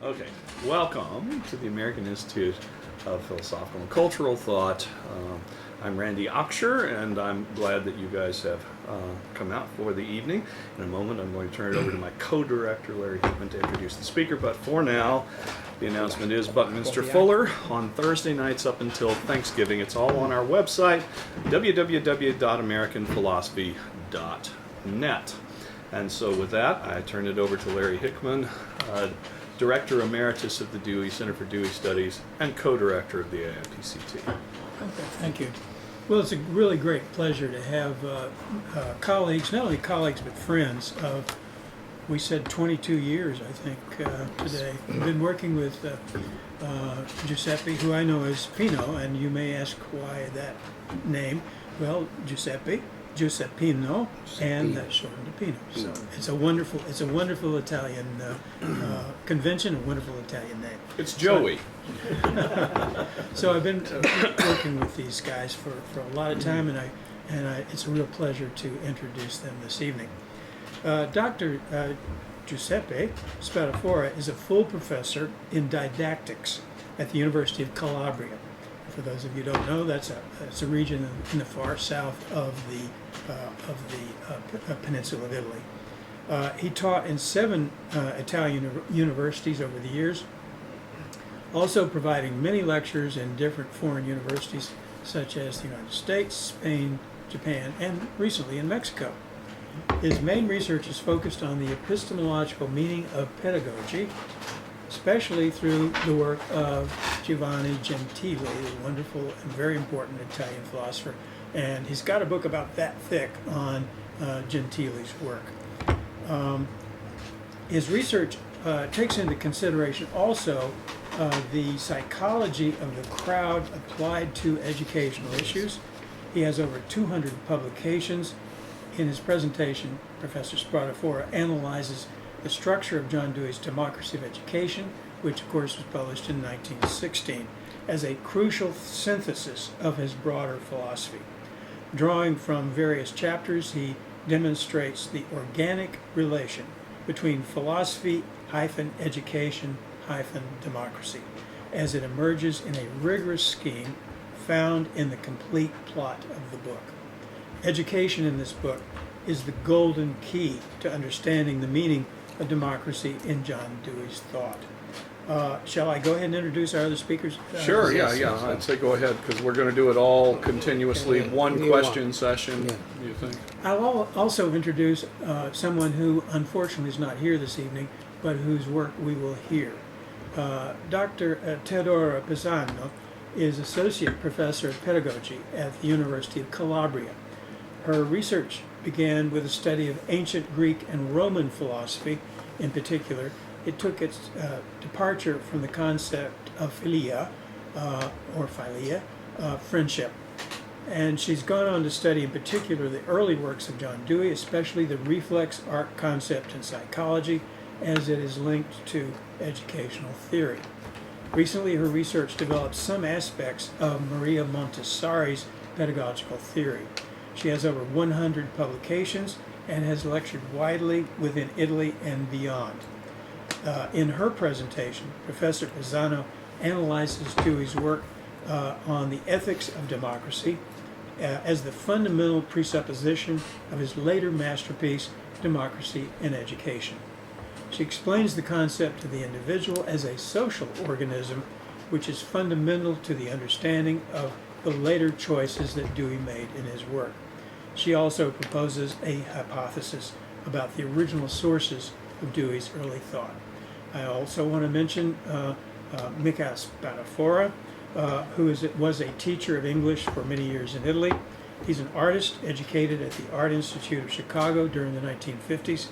Okay, welcome to the American Institute of Philosophical and Cultural Thought. I'm Randy Oksher, and I'm glad that you guys have come out for the evening. In a moment, I'm going to turn it over to my co-director, Larry Hickman, to introduce the speaker. But for now, the announcement is Buckminster Fuller on Thursday nights up until Thanksgiving. It's all on our website, www.americanphilosophy.net. And so with that, I turn it over to Larry Hickman, Director Emeritus of the Dewey Center for Dewey Studies and co-director of the AIPCT. Okay, thank you. Well, it's a really great pleasure to have colleagues, not only colleagues but friends of, we said 22 years, I think, today. I've been working with Giuseppe, who I know as Pino, and you may ask why that name. Well, Giuseppino, and that's shortened to Pino. So it's a wonderful Italian convention, a wonderful Italian name. It's Joey. So I've been working with these guys for a lot of time, and it's a real pleasure to introduce them this evening. Dr. Giuseppe Spadafora is a full professor in didactics at the University of Calabria. For those of you who don't know, that's a region in the far south of the peninsula of Italy. He taught in 7 Italian universities over the years, also providing many lectures in different foreign universities such as the United States, Spain, Japan, and recently in Mexico. His main research is focused on the epistemological meaning of pedagogy, especially through the work of Giovanni Gentili, a wonderful and very important Italian philosopher. And he's got a book about that thick on Gentili's work. His research takes into consideration also the psychology of the crowd applied to educational issues. He has over 200 publications. In his presentation, Professor Spadafora analyzes the structure of John Dewey's Democracy of Education, which of course was published in 1916, as a crucial synthesis of his broader philosophy. Drawing from various chapters, he demonstrates the organic relation between philosophy-education-democracy as it emerges in a rigorous scheme found in the complete plot of the book. Education in this book is the golden key to understanding the meaning of democracy in John Dewey's thought. Shall I go ahead and introduce our other speakers? Sure, yeah. I'd say go ahead, because we're going to do it all continuously, one question session, you think? I'll also introduce someone who unfortunately is not here this evening, but whose work we will hear. Dr. Teodora Pezzano is Associate Professor of Pedagogy at the University of Calabria. Her research began with a study of ancient Greek and Roman philosophy. In particular, it took its departure from the concept of philia, friendship. And she's gone on to study in particular the early works of John Dewey, especially the reflex arc concept in psychology, as it is linked to educational theory. Recently, her research developed some aspects of Maria Montessori's pedagogical theory. She has over 100 publications and has lectured widely within Italy and beyond. In her presentation, Professor Pezzano analyzes Dewey's work on the ethics of democracy as the fundamental presupposition of his later masterpiece, Democracy in Education. She explains the concept of the individual as a social organism, which is fundamental to the understanding of the later choices that Dewey made in his work. She also proposes a hypothesis about the original sources of Dewey's early thought. I also want to mention Michael Spadafora, who was a teacher of English for many years in Italy. He's an artist educated at the Art Institute of Chicago during the 1950s.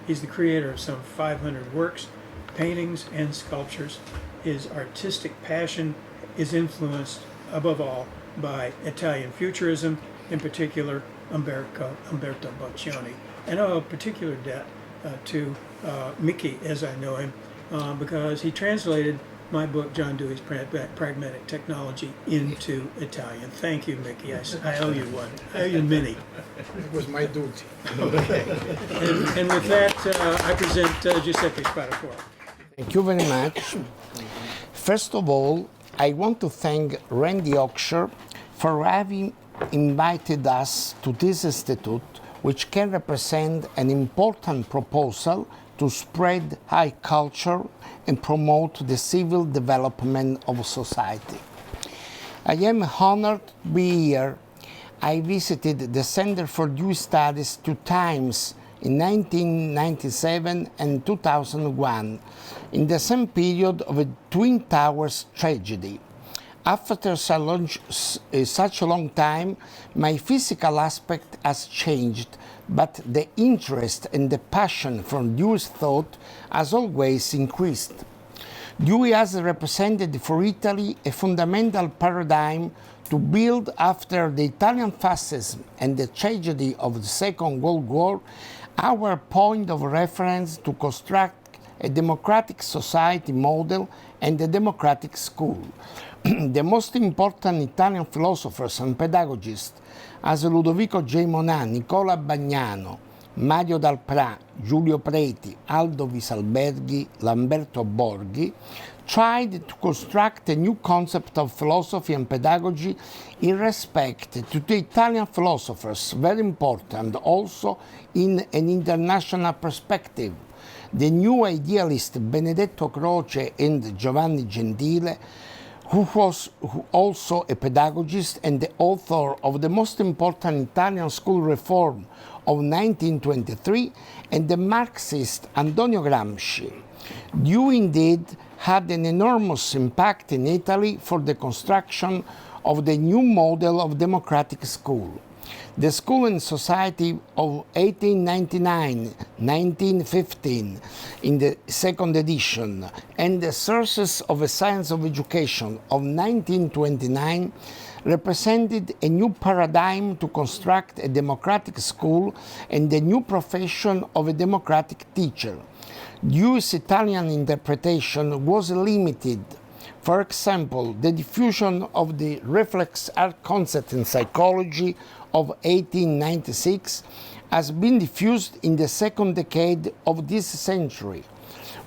He's the creator of some 500 works, paintings, and sculptures. His artistic passion is influenced, above all, by Italian Futurism, in particular Umberto Boccioni. And I owe a particular debt to Mickey, as I know him, because he translated my book, John Dewey's Pragmatic Technology, into Italian. Thank you, Mickey. I owe you one. I owe you many. It was my duty. Okay. And with that, I present Giuseppe Spadafora. Thank you very much. First of all, I want to thank Randy Oxher for having invited us to this institute, which can represent an important proposal to spread high culture and promote the civil development of society. I am honored to be here. I visited the Center for Dewey Studies 2 times, in 1997 and 2001, in the same period of a Twin Towers tragedy. After such a long time, my physical aspect has changed, but the interest and the passion for Dewey's thought has always increased. Dewey has represented for Italy a fundamental paradigm to build after the Italian fascism and the tragedy of the Second World War, our point of reference to construct a democratic society model and a democratic school. The most important Italian philosophers and pedagogists, as Ludovico J. Monà, Nicola Bagnano, Mario Dalprà, Giulio Preti, Aldo Visalberghi, Lamberto Borghi, tried to construct a new concept of philosophy and pedagogy in respect to the Italian philosophers, very important also in an international perspective. The new idealist Benedetto Croce and Giovanni Gentile, who was also a pedagogist and the author of the most important Italian school reform of 1923, and the Marxist Antonio Gramsci. Dewey indeed had an enormous impact in Italy for the construction of the new model of democratic school. The School and Society of 1899-1915 in the second edition, and the Sources of a Science of Education of 1929 represented a new paradigm to construct a democratic school and the new profession of a democratic teacher. Dewey's Italian interpretation was limited. For example, the diffusion of the reflex arc concept in psychology of 1896 has been diffused in the second decade of this century.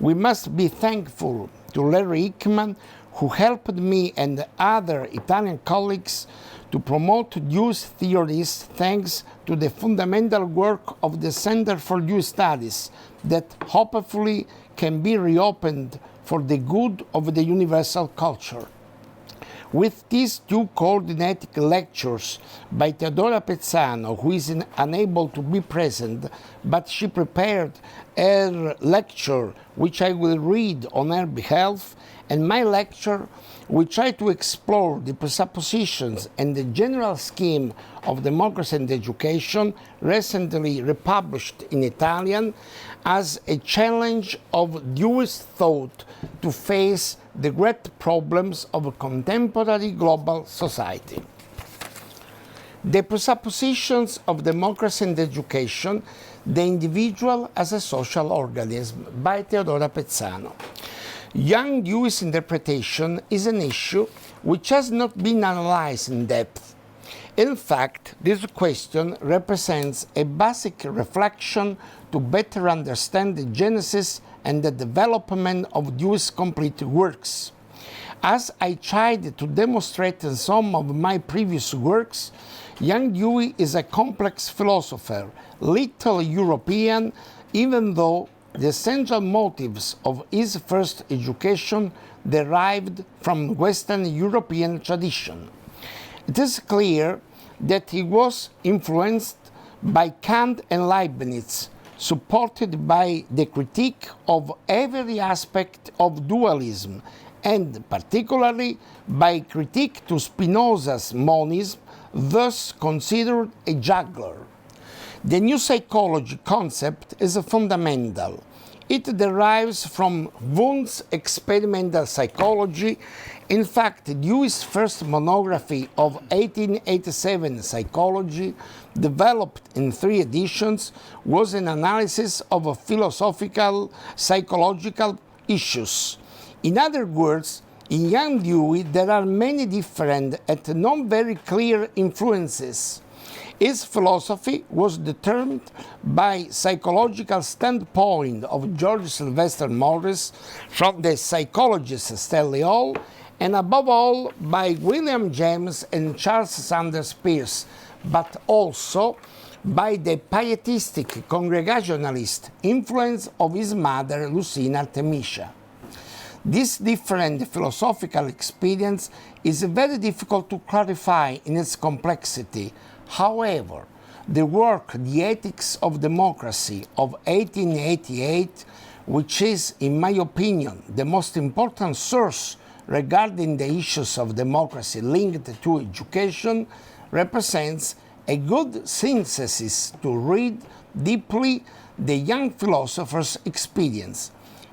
We must be thankful to Larry Hickman, who helped me and other Italian colleagues to promote Dewey's theories, thanks to the fundamental work of the Center for Dewey Studies that hopefully can be reopened for the good of the universal culture. With these 2 coordinated lectures by Teodora Pezzano, who is unable to be present, but she prepared her lecture, which I will read on her behalf, and my lecture, we try to explore the presuppositions and the general scheme of democracy and education, recently republished in Italian, as a challenge of Dewey's thought to face the great problems of a contemporary global society. The presuppositions of democracy and education, the individual as a social organism, by Teodora Pezzano. Young Dewey's interpretation is an issue which has not been analyzed in depth. In fact, this question represents a basic reflection to better understand the genesis and the development of Dewey's complete works. As I tried to demonstrate in some of my previous works, young Dewey is a complex philosopher, little European, even though the essential motives of his first education derived from Western European tradition. It is clear that he was influenced by Kant and Leibniz, supported by the critique of every aspect of dualism, and particularly by critique to Spinoza's monism, thus considered a juggler. The new psychology concept is fundamental. It derives from Wundt's experimental psychology. In fact, Dewey's first monography of 1887 psychology, developed in 3 editions, was an analysis of philosophical, psychological issues. In other words, in young Dewey there are many different and not very clear influences. His philosophy was determined by psychological standpoint of George Sylvester Morris, from the psychologist Stanley Hall, and above all by William James and Charles Sanders Peirce, but also by the pietistic Congregationalist influence of his mother Lucina Artemisia. This different philosophical experience is very difficult to clarify in its complexity. However, the work The Ethics of Democracy of 1888, which is, in my opinion, the most important source regarding the issues of democracy linked to education, represents a good synthesis to read deeply the young philosopher's experience.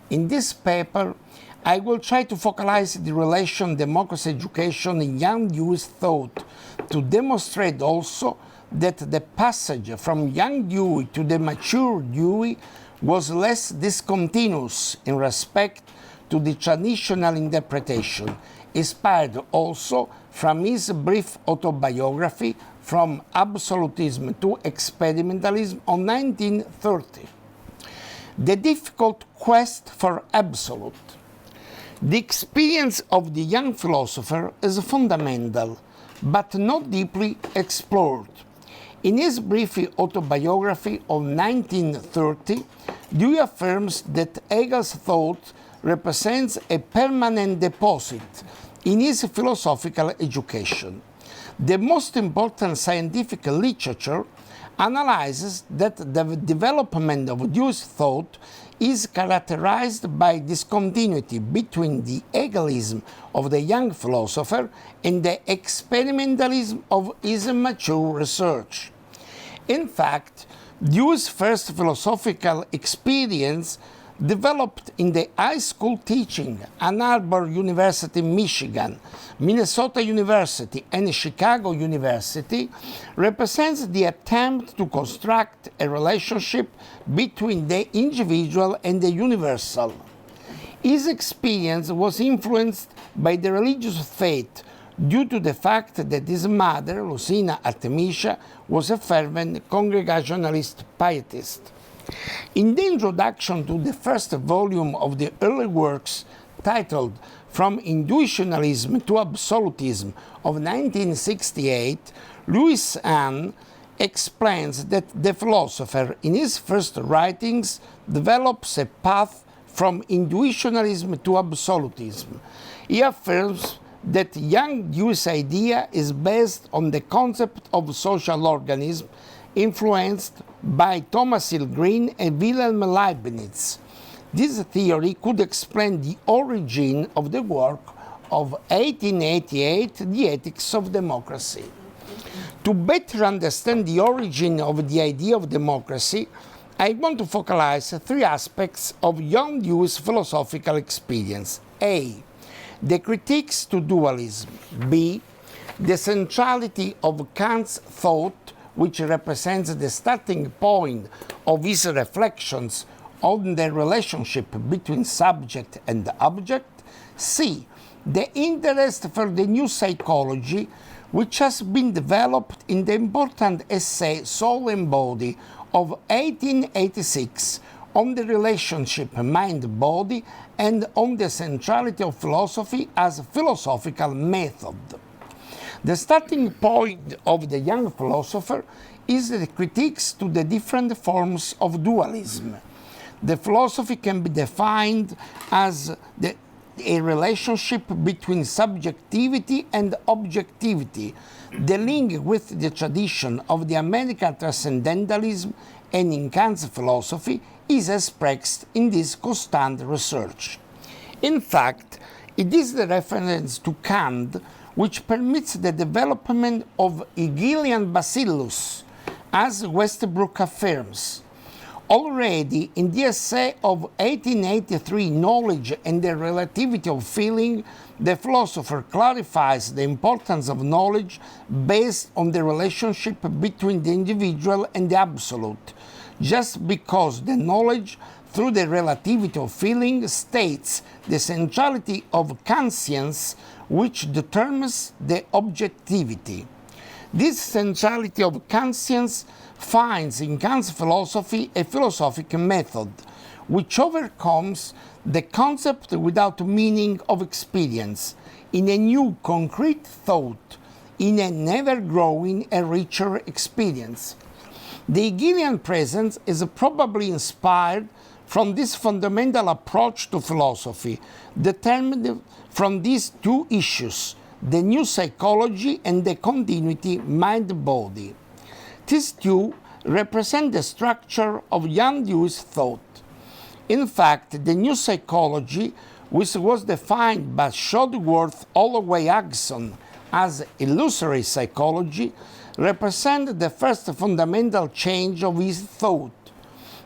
In this paper, I will try to focalize the relation democracy education in young Dewey's thought, to demonstrate also that the passage from young Dewey to the mature Dewey was less discontinuous in respect to the traditional interpretation, inspired also from his brief autobiography, From Absolutism to Experimentalism, of 1930. The difficult quest for absolute. The experience of the young philosopher is fundamental, but not deeply explored. In his brief autobiography of 1930, Dewey affirms that Hegel's thought represents a permanent deposit in his philosophical education. The most important scientific literature analyzes that the development of Dewey's thought is characterized by discontinuity between the Hegelism of the young philosopher and the experimentalism of his mature research. In fact, Dewey's first philosophical experience developed in the high school teaching, Ann Arbor University, Michigan, Minnesota University, and Chicago University, represents the attempt to construct a relationship between the individual and the universal. His experience was influenced by the religious faith due to the fact that his mother, Lucina Artemisia, was a fervent Congregationalist pietist. In the introduction to the first volume of the early works, titled From Intuitionalism to Absolutism of 1968, Louis Hahn explains that the philosopher, in his first writings, develops a path from intuitionalism to absolutism. He affirms that young Dewey's idea is based on the concept of social organism, influenced by Thomas Hill Green and Wilhelm Leibniz. This theory could explain the origin of the work of 1888, The Ethics of Democracy. To better understand the origin of the idea of democracy, I want to focalize three aspects of young Dewey's philosophical experience. A. The critiques to dualism. B. The centrality of Kant's thought, which represents the starting point of his reflections on the relationship between subject and object. C. The interest for the new psychology, which has been developed in the important essay Soul and Body of 1886 on the relationship mind-body and on the centrality of philosophy as a philosophical method. The starting point of the young philosopher is the critiques to the different forms of dualism. The philosophy can be defined as a relationship between subjectivity and objectivity, the link with the tradition of the American transcendentalism and in Kant's philosophy is expressed in this constant research. In fact, it is the reference to Kant which permits the development of Hegelian bacillus, as Westbrook affirms. Already in the essay of 1883, Knowledge and the Relativity of Feeling, the philosopher clarifies the importance of knowledge based on the relationship between the individual and the absolute, just because the knowledge through the relativity of feeling states the centrality of conscience, which determines the objectivity. This centrality of Kantians finds in Kant's philosophy a philosophic method which overcomes the concept without meaning of experience in a new concrete thought, in an ever-growing and richer experience. The Hegelian presence is probably inspired from this fundamental approach to philosophy, determined from these two issues, the new psychology and the continuity mind-body. These two represent the structure of Jan Dewey's thought. In fact, the new psychology, which was defined by Shuttleworth Holloway Hudson as illusory psychology, represents the first fundamental change of his thought.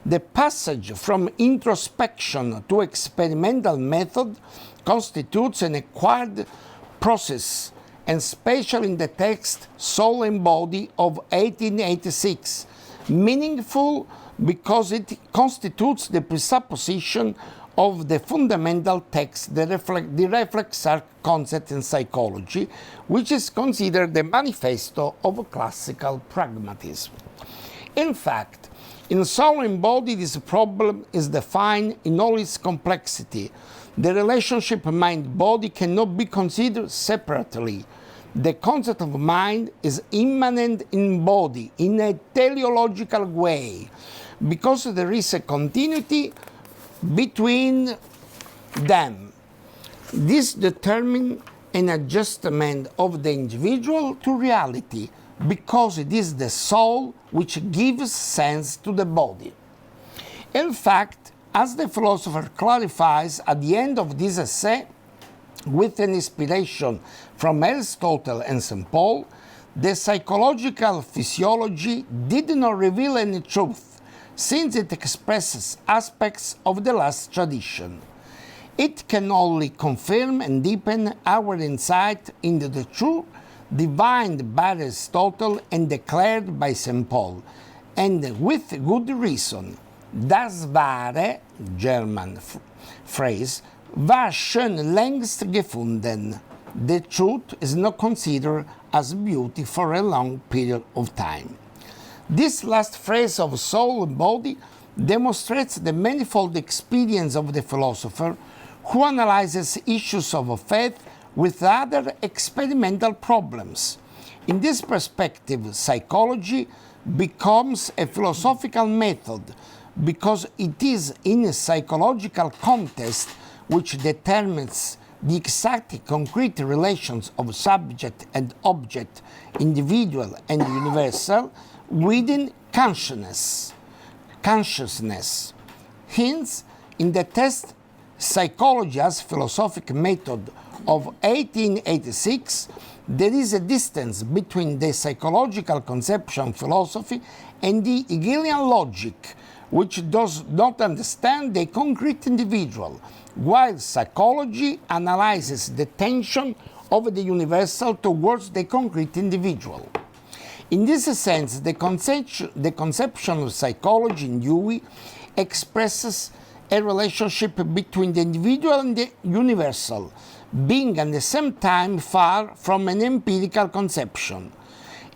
The passage from introspection to experimental method constitutes an acquired process, and especially in the text Soul and Body of 1886, meaningful because it constitutes the presupposition of the fundamental text, the reflex arc concept in psychology, which is considered the manifesto of classical pragmatism. In fact, in Soul and Body, this problem is defined in all its complexity. The relationship mind-body cannot be considered separately. The concept of mind is immanent in body in a teleological way, because there is a continuity between them. This determines an adjustment of the individual to reality, because it is the soul which gives sense to the body. In fact, as the philosopher clarifies at the end of this essay, with an inspiration from Aristotle and St. Paul, the psychological physiology did not reveal any truth, since it expresses aspects of the last tradition. It can only confirm and deepen our insight into the truth divined by Aristotle and declared by St. Paul, and with good reason. Das Wahre, German phrase, war schon längst gefunden. The truth is not considered as beauty for a long period of time. This last phrase of soul and body demonstrates the manifold experience of the philosopher, who analyzes issues of faith with other experimental problems. In this perspective, psychology becomes a philosophical method, because it is in a psychological context which determines the exact concrete relations of subject and object, individual and universal, within consciousness. Hence, in the test Psychology as Philosophic Method of 1886, there is a distance between the psychological conception philosophy and the Hegelian logic, which does not understand the concrete individual, while psychology analyzes the tension of the universal towards the concrete individual. In this sense, the conception of psychology in Dewey expresses a relationship between the individual and the universal, being at the same time far from an empirical conception.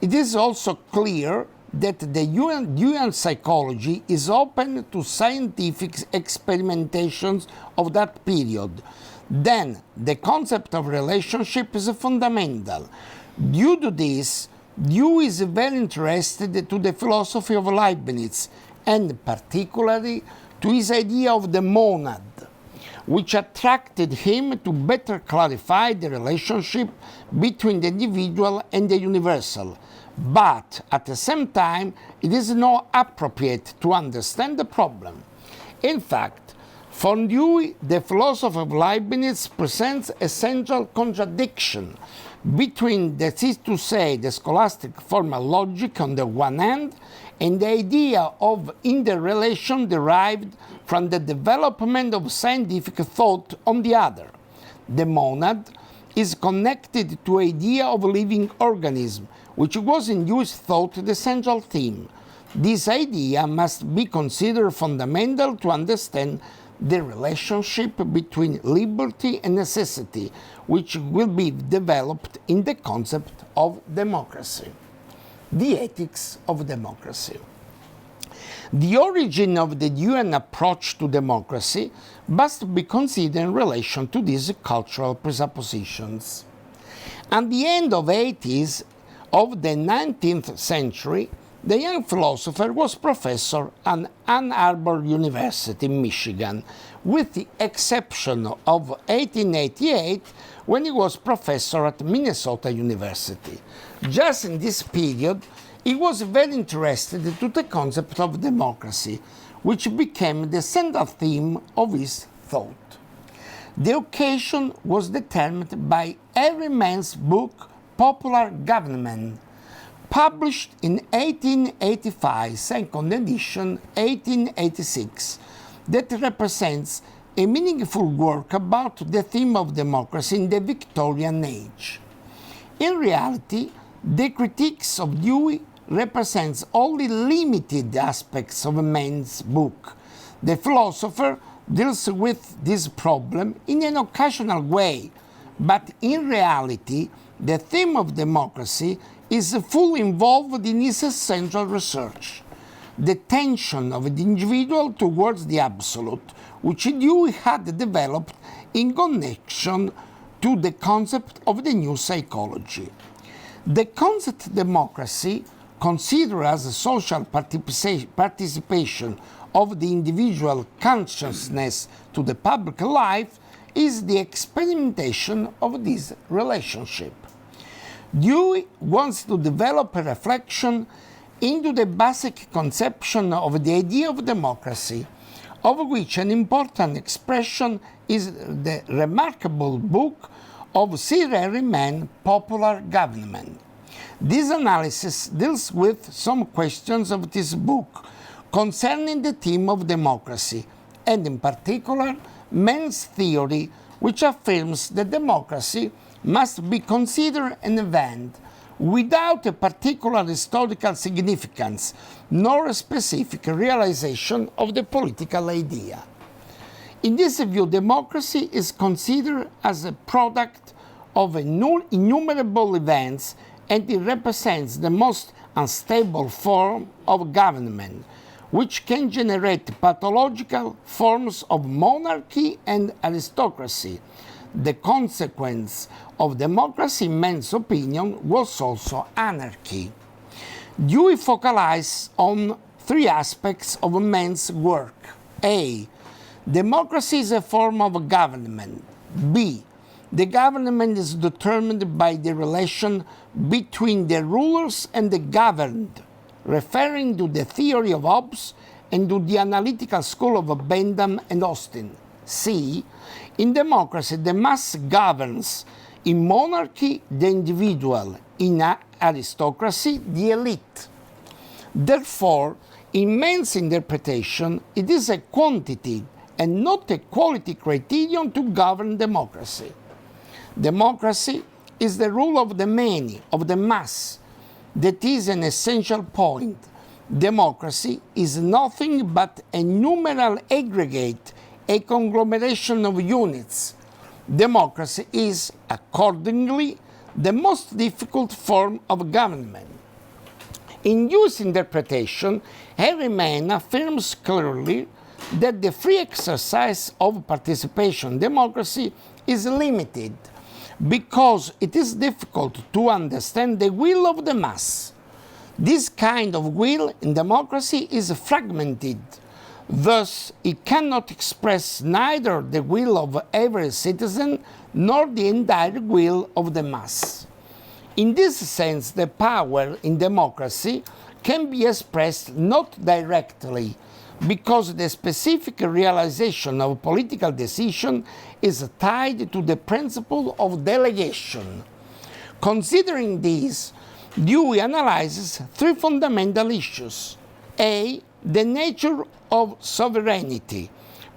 It is also clear that the Deweyan psychology is open to scientific experimentations of that period. Then, the concept of relationship is fundamental. Due to this, Dewey is very interested to the philosophy of Leibniz, and particularly to his idea of the monad, which attracted him to better clarify the relationship between the individual and the universal. But at the same time, it is not appropriate to understand the problem. In fact, for Dewey, the philosophy of Leibniz presents a central contradiction between, that is to say, the scholastic formal logic on the one hand, and the idea of interrelation derived from the development of scientific thought on the other. The monad is connected to the idea of living organism, which was in Dewey's thought the central theme. This idea must be considered fundamental to understand the relationship between liberty and necessity, which will be developed in the concept of democracy. the ethics of democracy. The origin of the Deweyan approach to democracy must be considered in relation to these cultural presuppositions. At the end of the 80s of the 19th century, the young philosopher was professor at Ann Arbor University, Michigan, with the exception of 1888 when he was professor at Minnesota University. Just in this period, he was very interested to the concept of democracy, which became the central theme of his thought. The occasion was determined by Everyman's book, Popular Government, published in 1885, second edition 1886, that represents a meaningful work about the theme of democracy in the Victorian age. In reality, the critiques of Dewey represents only limited aspects of a man's book. The philosopher deals with this problem in an occasional way, but in reality, the theme of democracy is fully involved in his essential research, the tension of the individual towards the absolute, which Dewey had developed in connection to the concept of the new psychology. The concept democracy, considered as a social participation of the individual consciousness to the public life, is the experimentation of this relationship. Dewey wants to develop a reflection into the basic conception of the idea of democracy, of which an important expression is the remarkable book of Sir Harry Mann, Popular Government. This analysis deals with some questions of this book concerning the theme of democracy, and in particular, Mann's theory, which affirms that democracy must be considered an event without a particular historical significance, nor a specific realization of the political idea. In this view, democracy is considered as a product of innumerable events, and it represents the most unstable form of government, which can generate pathological forms of monarchy and aristocracy. The consequence of democracy, in Mann's opinion, was also anarchy. Dewey focalized on three aspects of Mann's work. A. Democracy is a form of government. B. The government is determined by the relation between the rulers and the governed, referring to the theory of Hobbes and to the analytical school of Bentham and Austin. C. In democracy, the mass governs. In monarchy, the individual. In aristocracy, the elite. Therefore, in Mann's interpretation, it is a quantity and not a quality criterion to govern democracy. Democracy is the rule of the many, of the mass. That is an essential point. Democracy is nothing but a numeral aggregate, a conglomeration of units. Democracy is, accordingly, the most difficult form of government. In Dewey's interpretation, Harry Mann affirms clearly that the free exercise of participation in democracy is limited because it is difficult to understand the will of the mass. This kind of will in democracy is fragmented. Thus, it cannot express neither the will of every citizen nor the entire will of the mass. In this sense, the power in democracy can be expressed not directly, because the specific realization of political decision is tied to the principle of delegation. Considering this, Dewey analyzes three fundamental issues. A. The nature of sovereignty.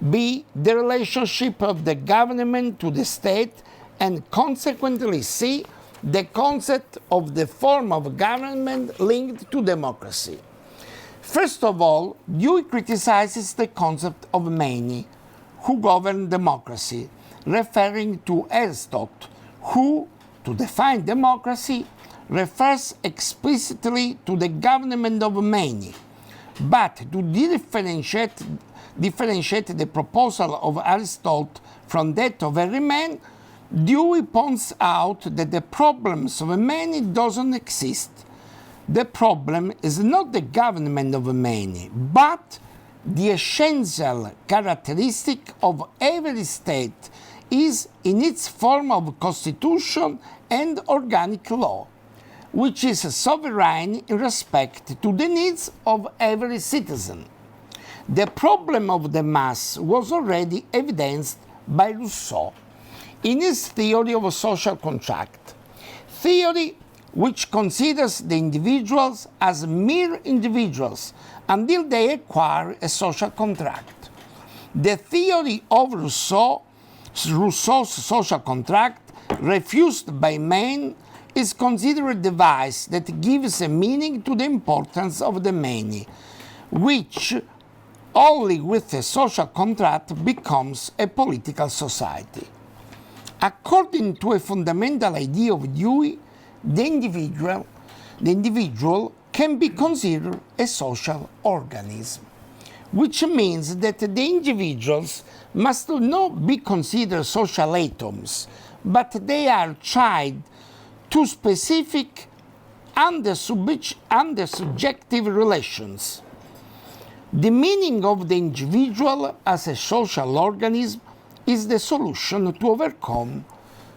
B. The relationship of the government to the state, and consequently C. The concept of the form of government linked to democracy. First of all, Dewey criticizes the concept of many who govern democracy, referring to Aristotle, who, to define democracy, refers explicitly to the government of many, but to differentiate the proposal of Aristotle from that of every man, Dewey points out that the problems of many doesn't exist. The problem is not the government of many, but the essential characteristic of every state is in its form of constitution and organic law, which is sovereign in respect to the needs of every citizen. The problem of the mass was already evidenced by Rousseau in his theory of a social contract, theory which considers the individuals as mere individuals until they acquire a social contract. The theory of Rousseau's social contract, refused by men, is considered a device that gives a meaning to the importance of the many, which only with a social contract becomes a political society. According to a fundamental idea of Dewey, the individual can be considered a social organism, which means that the individuals must not be considered social atoms, but they are tied to specific under subjective relations. The meaning of the individual as a social organism is the solution to overcome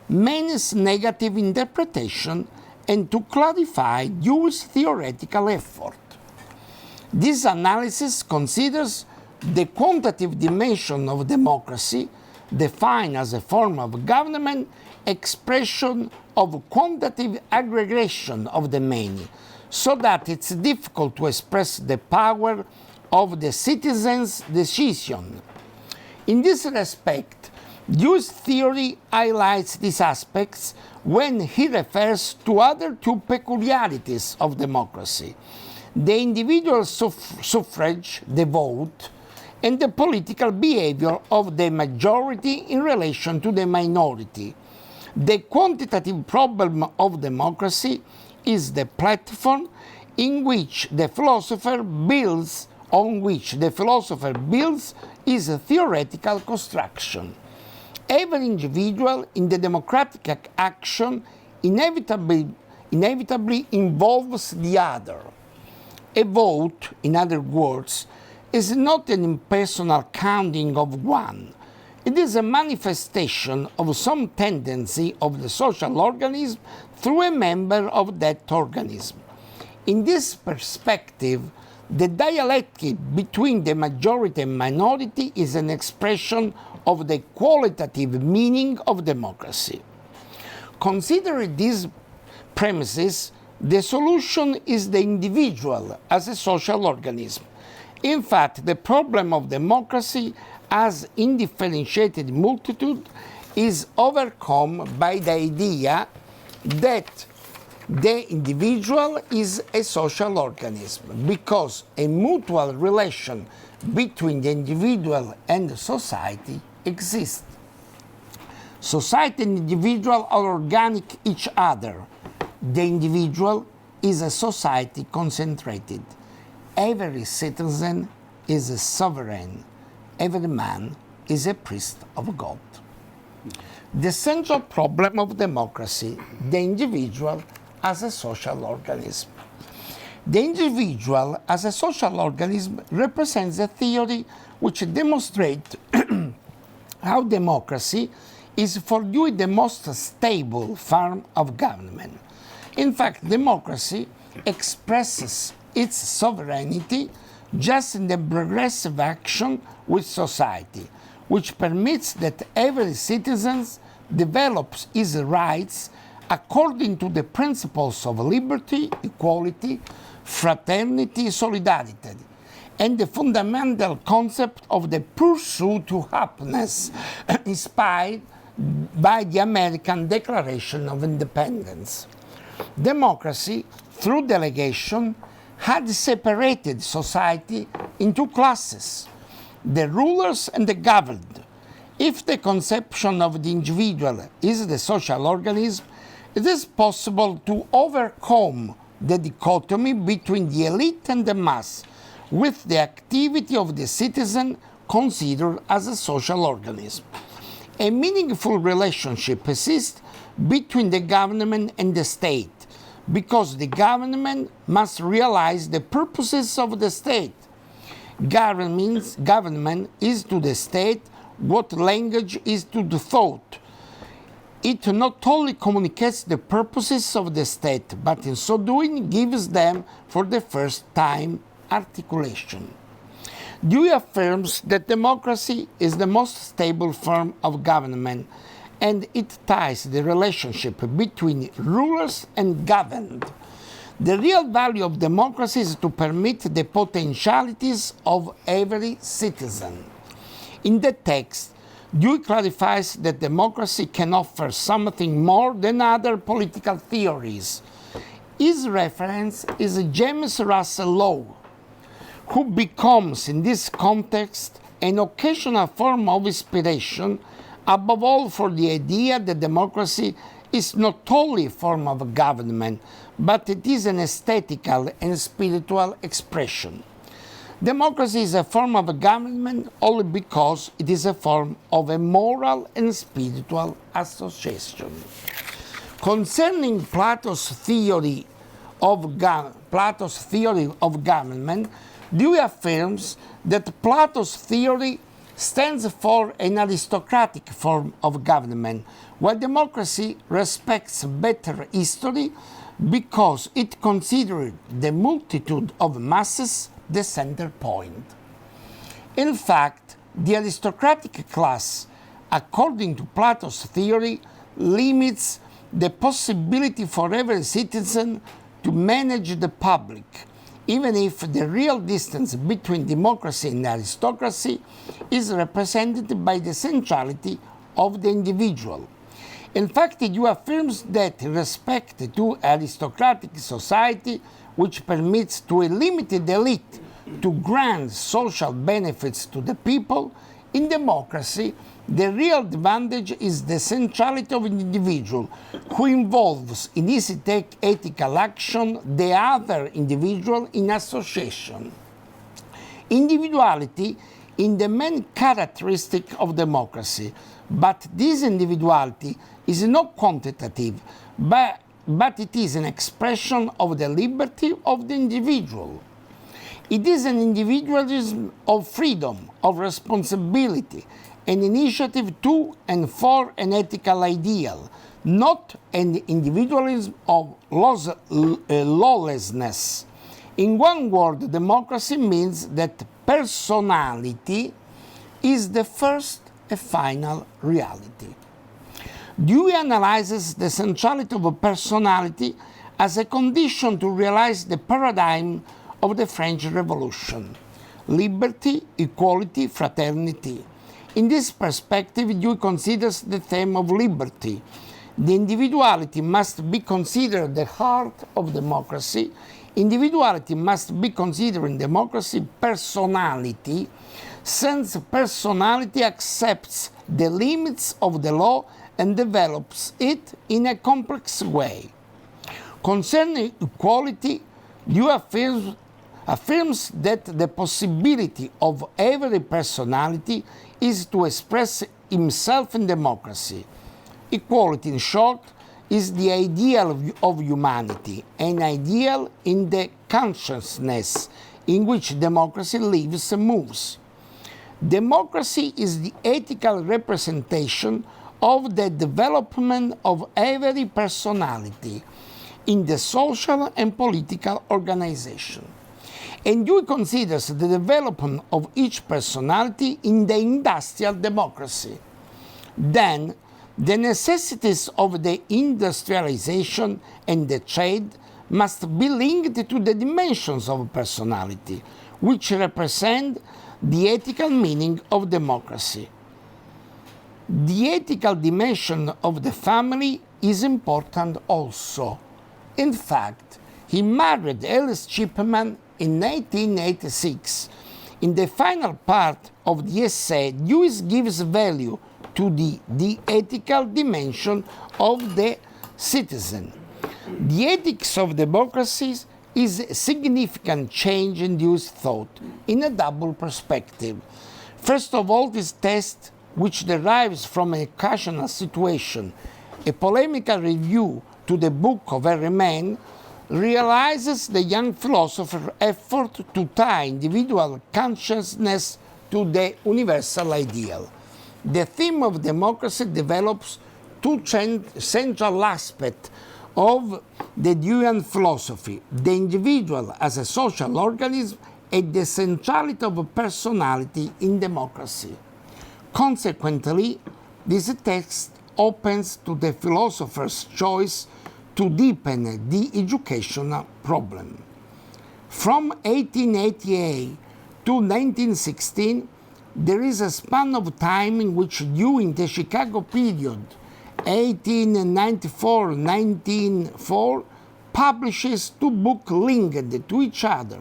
many's negative interpretation and to clarify Dewey's theoretical effort. This analysis considers the quantitative dimension of democracy, defined as a form of government, expression of quantitative aggregation of the many, so that it's difficult to express the power of the citizen's decision. In this respect, Dewey's theory highlights these aspects when he refers to other two peculiarities of democracy: the individual suffrage, the vote, and the political behavior of the majority in relation to the minority. The quantitative problem of democracy is the platform on which the philosopher builds his theoretical construction. Every individual in the democratic action inevitably involves the other. A vote, in other words, is not an impersonal counting of one. It is a manifestation of some tendency of the social organism through a member of that organism. In this perspective, the dialectic between the majority and minority is an expression of the qualitative meaning of democracy. Considering these premises, the solution is the individual as a social organism. In fact, the problem of democracy as indifferentiated multitude is overcome by the idea that the individual is a social organism, because a mutual relation between the individual and the society exists. Society and individual are organic each other. The individual is a society concentrated. Every citizen is a sovereign. Every man is a priest of God. The central problem of democracy, the individual as a social organism. The individual as a social organism represents a theory which demonstrates how democracy is for Dewey the most stable form of government. In fact, democracy expresses its sovereignty just in the progressive action with society, which permits that every citizen develops his rights according to the principles of liberty, equality, fraternity, solidarity, and the fundamental concept of the pursuit to happiness inspired by the American Declaration of Independence. Democracy, through delegation, had separated society into classes, the rulers and the governed. If the conception of the individual is the social organism, It is possible to overcome the dichotomy between the elite and the mass, with the activity of the citizen considered as a social organism. A meaningful relationship exists between the government and the state, because the government must realize the purposes of the state. Government is to the state what language is to the thought. It not only communicates the purposes of the state, but in so doing gives them for the first time articulation. Dewey affirms that democracy is the most stable form of government, and it ties the relationship between rulers and governed. The real value of democracy is to permit the potentialities of every citizen. In the text, Dewey clarifies that democracy can offer something more than other political theories. His reference is James Russell Lowell, who becomes, in this context, an occasional form of inspiration, above all for the idea that democracy is not only a form of government, but it is an aesthetical and spiritual expression. Democracy is a form of government only because it is a form of a moral and spiritual association. Concerning Plato's theory of government, Dewey affirms that Plato's theory stands for an aristocratic form of government, while democracy respects better history because it considered the multitude of masses the center point. In fact, the aristocratic class, according to Plato's theory, limits the possibility for every citizen to manage the public, even if the real distance between democracy and aristocracy is represented by the centrality of the individual. In fact, Dewey affirms that in respect to aristocratic society, which permits to a limited elite to grant social benefits to the people, in democracy, the real advantage is the centrality of an individual who involves in his ethical action the other individual in association. Individuality is the main characteristic of democracy, but this individuality is not quantitative, but it is an expression of the liberty of the individual. It is an individualism of freedom, of responsibility, an initiative to and for an ethical ideal, not an individualism of lawlessness. In one word, democracy means that personality is the first and final reality. Dewey analyzes the centrality of a personality as a condition to realize the paradigm of the French Revolution: liberty, equality, fraternity. In this perspective, Dewey considers the theme of liberty. The individuality must be considered the heart of democracy. Individuality must be considered in democracy personality, since personality accepts the limits of the law and develops it in a complex way. Concerning equality, Dewey affirms that the possibility of every personality is to express himself in democracy. Equality, in short, is the ideal of humanity, an ideal in the consciousness in which democracy lives and moves. Democracy is the ethical representation of the development of every personality in the social and political organization. And Dewey considers the development of each personality in the industrial democracy. Then, the necessities of the industrialization and the trade must be linked to the dimensions of personality, which represent the ethical meaning of democracy. The ethical dimension of the family is important also. In fact, he married Alice Chipman in 1986. In the final part of the essay, Dewey gives value to the ethical dimension of the citizen. The ethics of democracy is a significant change in Dewey's thought in a double perspective. First of all, this test, which derives from an occasional situation, a polemical review to the book of every man, realizes the young philosopher's effort to tie individual consciousness to the universal ideal. The theme of democracy develops two central aspects of the Deweyan philosophy: the individual as a social organism and the centrality of personality in democracy. Consequently, this text opens to the philosopher's choice to deepen the educational problem. From 1888 to 1916, there is a span of time in which, during the Chicago period, 1894-1904, publishes two books linked to each other: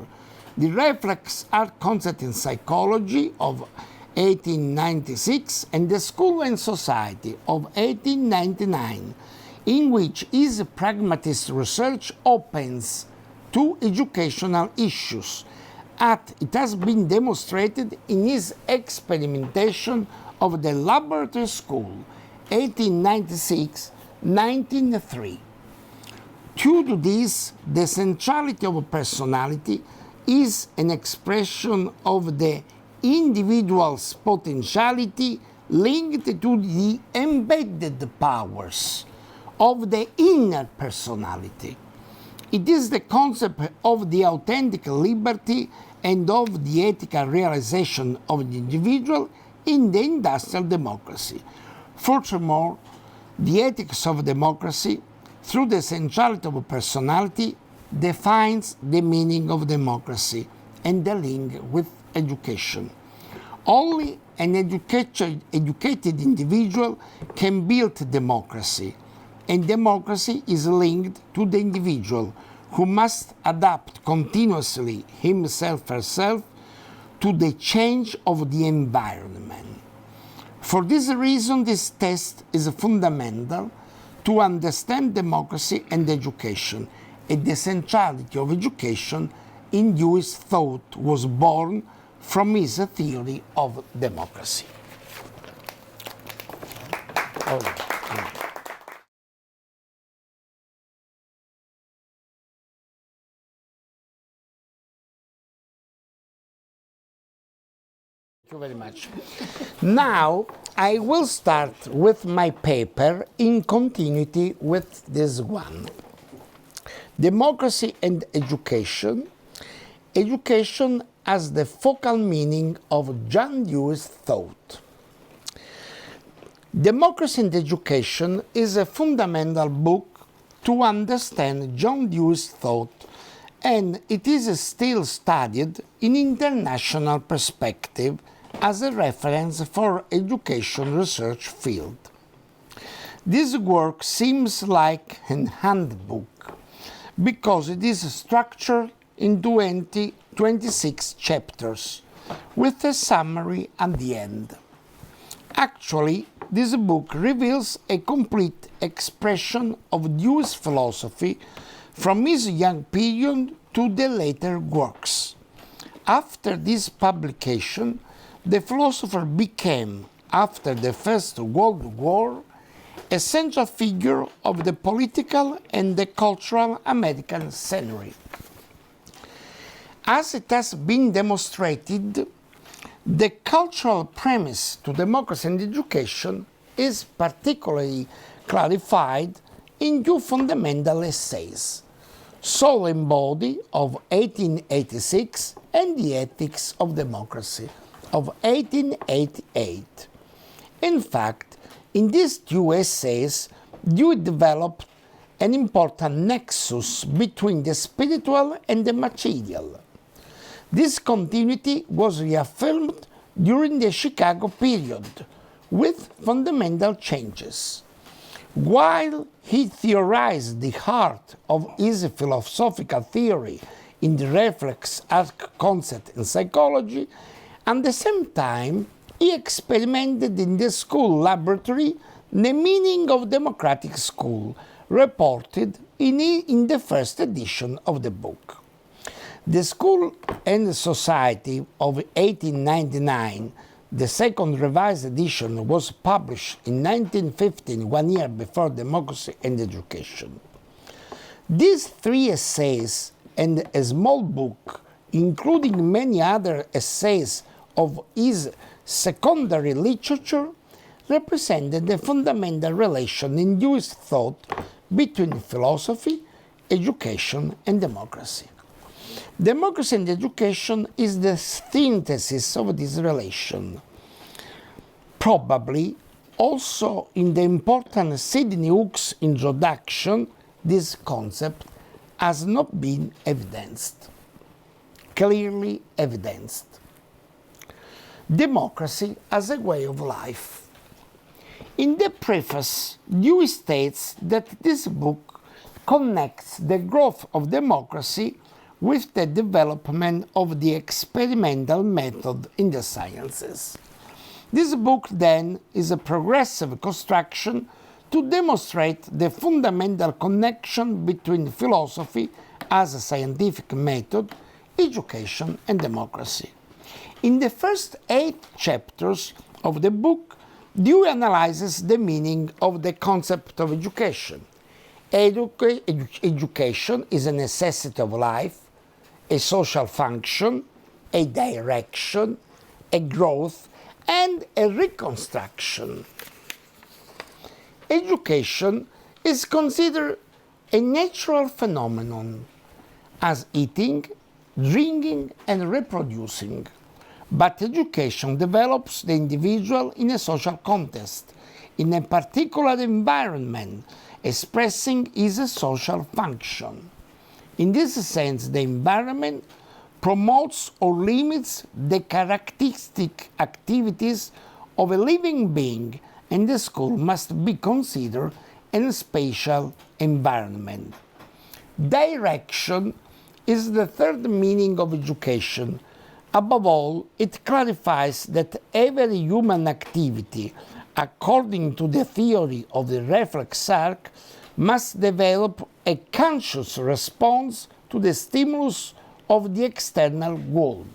The Reflex Art Concept in Psychology of 1896 and The School and Society of 1899, in which his pragmatist research opens to educational issues, as it has been demonstrated in his experimentation of the laboratory school, 1896-1903. Due to this, the centrality of personality is an expression of the individual's potentiality linked to the embedded powers of the inner personality. It is the concept of the authentic liberty and of the ethical realization of the individual in the industrial democracy. Furthermore, the ethics of democracy, through the centrality of personality, defines the meaning of democracy and the link with education. Only an educated individual can build democracy, and democracy is linked to the individual, who must adapt continuously himself or herself to the change of the environment. For this reason, this test is fundamental to understand democracy and education, and the centrality of education in Dewey's thought was born from his theory of democracy. Thank you very much. Now, I will start with my paper in continuity with this one. Democracy and education. Education as the focal meaning of John Dewey's thought. Democracy and Education is a fundamental book to understand John Dewey's thought, and it is still studied in international perspective as a reference for education research field. This work seems like an handbook because it is structured in 26 chapters with a summary at the end. Actually, this book reveals a complete expression of Dewey's philosophy from his young period to the later works. After this publication, the philosopher became, after the First World War, a central figure of the political and the cultural American scenery. As it has been demonstrated, the cultural premise to democracy and education is particularly clarified in two fundamental essays, Soul and Body of 1886 and The Ethics of Democracy of 1888. In fact, in these two essays, Dewey developed an important nexus between the spiritual and the material. This continuity was reaffirmed during the Chicago period, with fundamental changes. While he theorized the heart of his philosophical theory in the reflex arc concept in psychology, at the same time, he experimented in the school laboratory the meaning of democratic school, reported in the first edition of the book. The School and Society of 1899, the second revised edition, was published in 1915, 1 year before Democracy and Education. These 3 essays and a small book, including many other essays of his secondary literature, represented the fundamental relation in Dewey's thought between philosophy, education, and democracy. Democracy and education is the synthesis of this relation. Probably also in the important Sidney Hook's introduction, this concept has not been evidenced, clearly evidenced. Democracy as a way of life. In the preface, Dewey states that this book connects the growth of democracy with the development of the experimental method in the sciences. This book, then, is a progressive construction to demonstrate the fundamental connection between philosophy as a scientific method, education, and democracy. In the first 8 chapters of the book, Dewey analyzes the meaning of the concept of education. Education is a necessity of life, a social function, a direction, a growth, and a reconstruction. Education is considered a natural phenomenon, as eating, drinking, and reproducing. But education develops the individual in a social context, in a particular environment, expressing his social function. In this sense, the environment promotes or limits the characteristic activities of a living being, and the school must be considered a spatial environment. Direction is the third meaning of education. Above all, it clarifies that every human activity, according to the theory of the reflex arc, must develop a conscious response to the stimulus of the external world.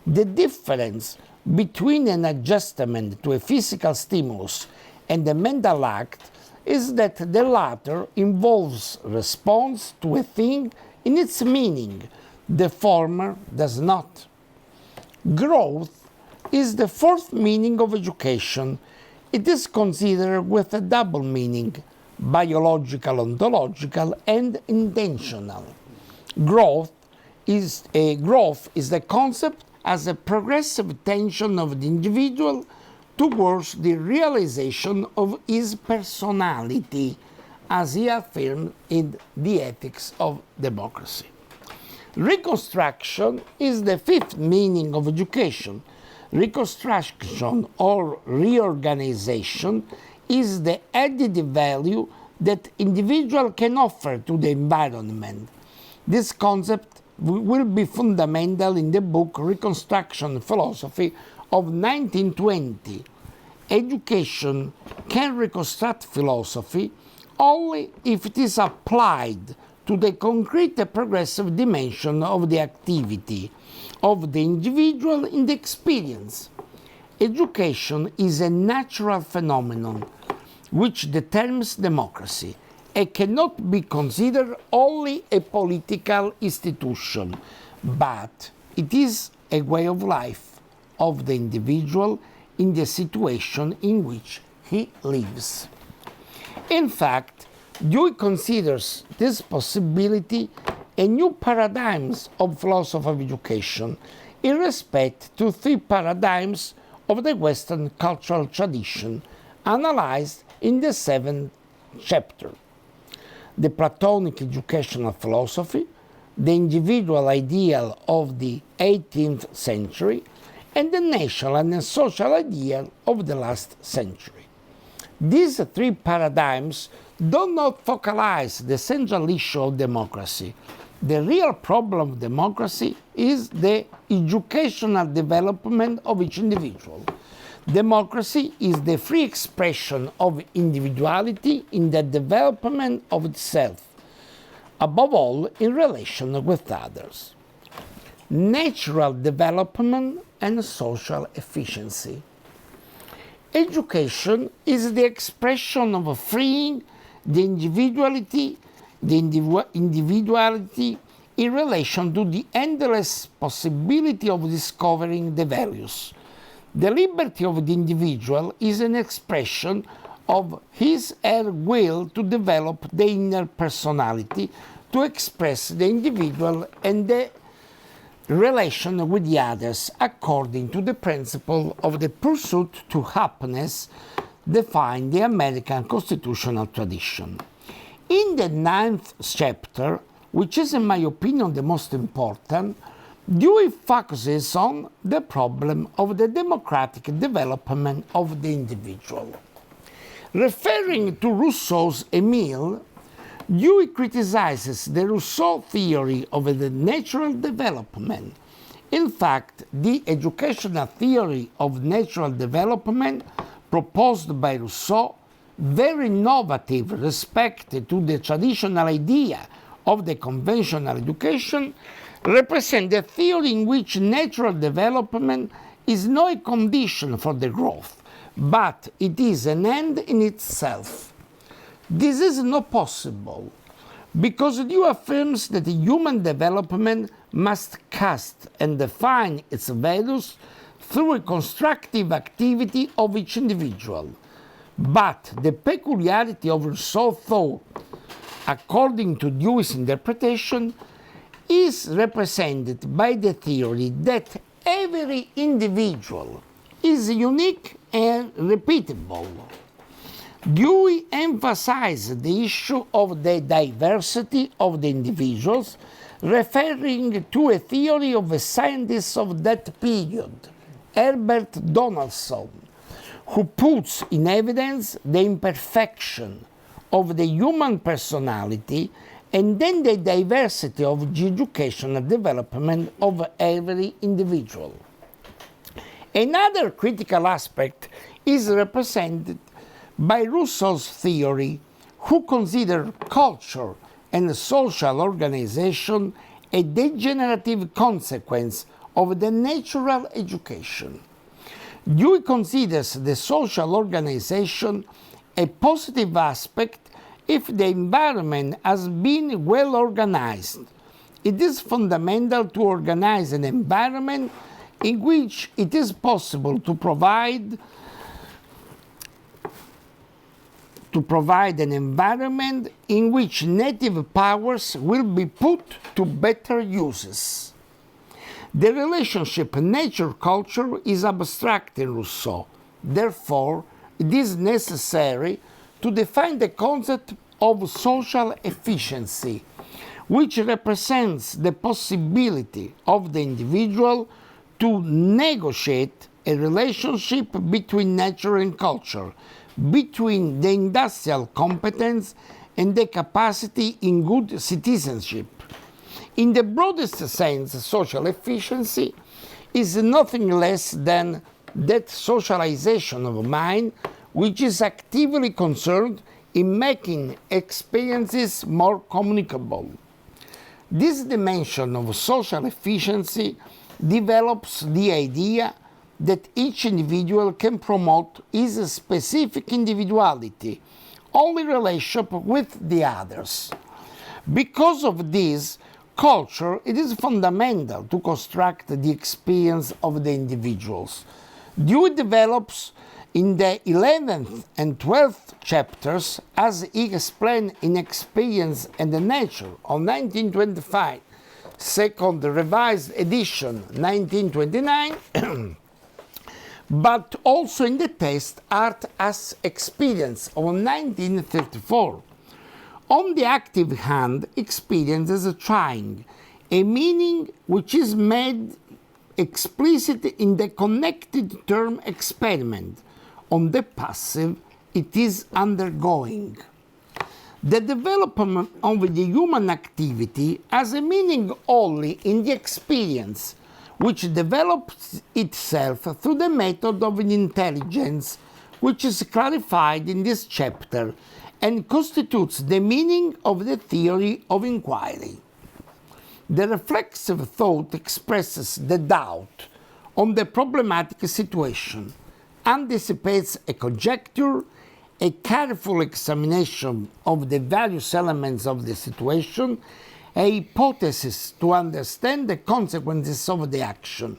The difference between an adjustment to a physical stimulus and a mental act is that the latter involves response to a thing in its meaning, the former does not. Growth is the fourth meaning of education. It is considered with a double meaning, biological, ontological, and intentional. Growth is the concept as a progressive tension of the individual towards the realization of his personality, as he affirmed in The Ethics of Democracy. Reconstruction is the fifth meaning of education. Reconstruction or reorganization is the added value that individual can offer to the environment. This concept will be fundamental in the book Reconstruction Philosophy of 1920. Education can reconstruct philosophy only if it is applied to the concrete and progressive dimension of the activity of the individual in the experience. Education is a natural phenomenon which determines democracy. It cannot be considered only a political institution, but it is a way of life of the individual in the situation in which he lives. In fact, Dewey considers this possibility a new paradigm of philosophy of education in respect to 3 paradigms of the Western cultural tradition analyzed in the 7th chapter. The Platonic educational philosophy, the individual ideal of the 18th century, and the national and social ideal of the last century. These 3 paradigms do not focalize the central issue of democracy. The real problem of democracy is the educational development of each individual. Democracy is the free expression of individuality in the development of itself, above all in relation with others. Natural development and social efficiency. Education is the expression of freeing the individuality in relation to the endless possibility of discovering the values. The liberty of the individual is an expression of his or her will to develop the inner personality, to express the individual and the relation with the others according to the principle of the pursuit to happiness defined the American constitutional tradition. In the 9th chapter, which is in my opinion the most important, Dewey focuses on the problem of the democratic development of the individual. Referring to Rousseau's Emile, Dewey criticizes the Rousseau theory of the natural development. In fact, the educational theory of natural development proposed by Rousseau, very innovative with respect to the traditional idea of the conventional education, represents a theory in which natural development is not a condition for the growth, but it is an end in itself. This is not possible, because Dewey affirms that human development must cast and define its values through a constructive activity of each individual. But the peculiarity of Rousseau's thought, according to Dewey's interpretation, is represented by the theory that every individual is unique and repeatable. Dewey emphasized the issue of the diversity of the individuals, referring to a theory of a scientist of that period, Herbert Donaldson, who puts in evidence the imperfection of the human personality and then the diversity of the educational development of every individual. Another critical aspect is represented by Rousseau's theory, who considered culture and social organization a degenerative consequence of the natural education. Dewey considers the social organization a positive aspect if the environment has been well organized. It is fundamental to organize an environment in which it is possible to provide an environment in which native powers will be put to better uses. The relationship nature-culture is abstract in Rousseau. Therefore, it is necessary to define the concept of social efficiency, which represents the possibility of the individual to negotiate a relationship between nature and culture, between the industrial competence and the capacity in good citizenship. In the broadest sense, social efficiency is nothing less than that socialization of mind which is actively concerned in making experiences more communicable. This dimension of social efficiency develops the idea that each individual can promote his specific individuality, only relationship with the others. Because of this, culture, it is fundamental to construct the experience of the individuals. Dewey develops in the 11th and 12th chapters, as he explained in Experience and the Nature of 1925, second revised edition 1929, but also in the text Art as Experience of 1934. On the active hand, experience is a trying, a meaning which is made explicit in the connected term experiment. On the passive, it is undergoing. The development of the human activity has a meaning only in the experience, which develops itself through the method of intelligence, which is clarified in this chapter and constitutes the meaning of the theory of inquiry. The reflexive thought expresses the doubt on the problematic situation, anticipates a conjecture, a careful examination of the various elements of the situation, a hypothesis to understand the consequences of the action.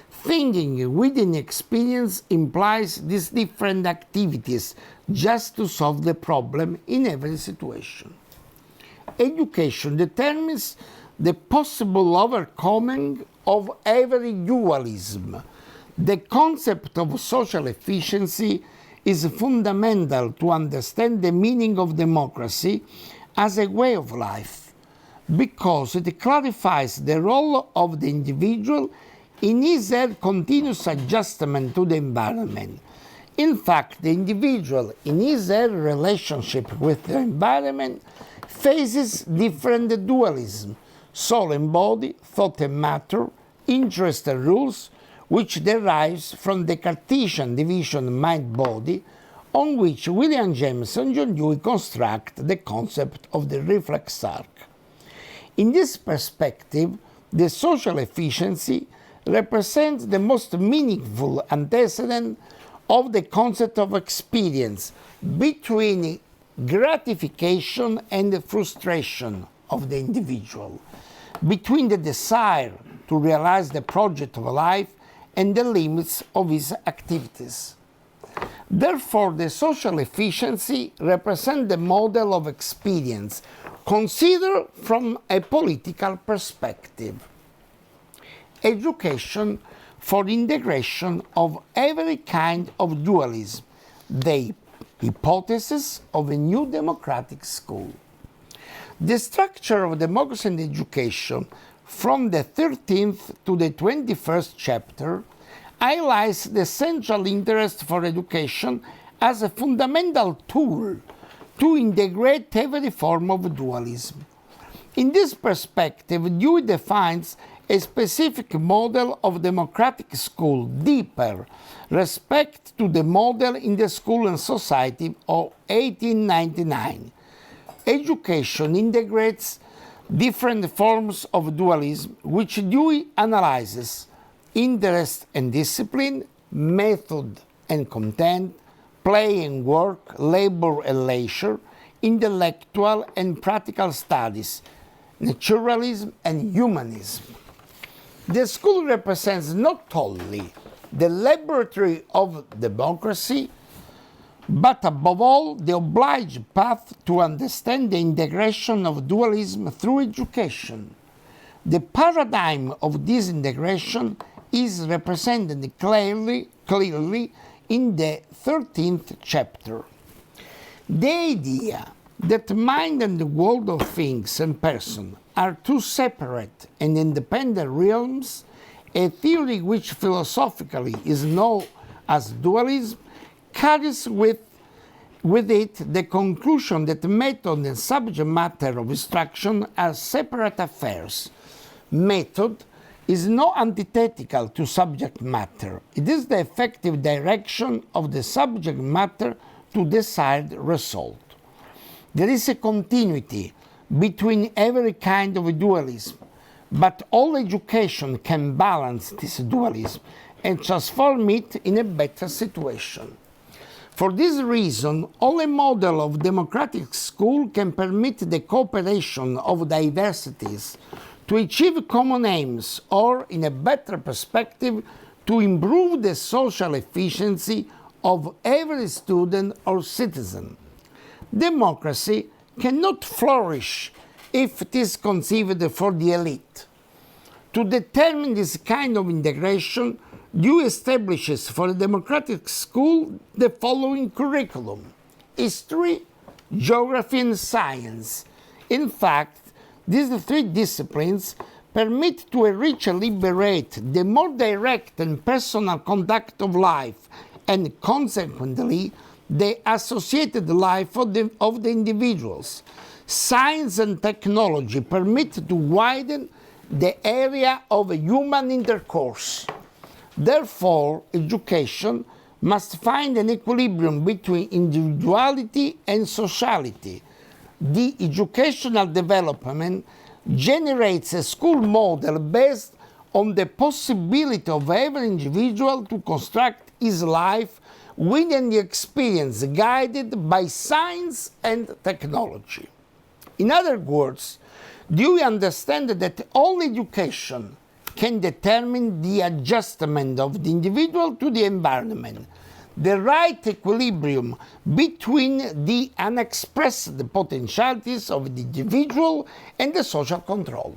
Thinking within experience implies these different activities just to solve the problem in every situation. Education determines the possible overcoming of every dualism. The concept of social efficiency is fundamental to understand the meaning of democracy as a way of life, because it clarifies the role of the individual in his continuous adjustment to the environment. In fact, the individual in his relationship with the environment faces different dualism: soul and body, thought and matter, interest and rules, which derives from the Cartesian division mind-body, on which William James and John Dewey construct the concept of the reflex arc. In this perspective, the social efficiency represents the most meaningful antecedent of the concept of experience between gratification and frustration of the individual, between the desire to realize the project of life and the limits of his activities. Therefore, the social efficiency represents the model of experience considered from a political perspective. Education for integration of every kind of dualism, the hypothesis of a new democratic school. The structure of democracy and education from the 13th to the 21st chapter highlights the central interest for education as a fundamental tool to integrate every form of dualism. In this perspective, Dewey defines a specific model of democratic school, deeper respect to the model in the School and Society of 1899. Education integrates different forms of dualism, which Dewey analyzes: interest and discipline, method and content, play and work, labor and leisure, intellectual and practical studies, naturalism and humanism. The school represents not only the laboratory of democracy, but above all the obliged path to understand the integration of dualism through education. The paradigm of this integration is represented clearly in the 13th chapter. The idea that mind and the world of things and person are two separate and independent realms, a theory which philosophically is known as dualism, carries with it the conclusion that method and subject matter of instruction are separate affairs. Method is not antithetical to subject matter. It is the effective direction of the subject matter to desired result. There is a continuity between every kind of dualism, but all education can balance this dualism and transform it in a better situation. For this reason, only a model of democratic school can permit the cooperation of diversities to achieve common aims, or, in a better perspective, to improve the social efficiency of every student or citizen. Democracy cannot flourish if it is conceived for the elite. To determine this kind of integration, Dewey establishes for a democratic school the following curriculum: history, geography, and science. In fact, these three disciplines permit to enrich and liberate the more direct and personal conduct of life, and consequently, the associated life of the individuals. Science and technology permit to widen the area of human intercourse. Therefore, education must find an equilibrium between individuality and sociality. The educational development generates a school model based on the possibility of every individual to construct his life within the experience guided by science and technology. In other words, do we understand that only education can determine the adjustment of the individual to the environment, the right equilibrium between the unexpressed potentialities of the individual and the social control?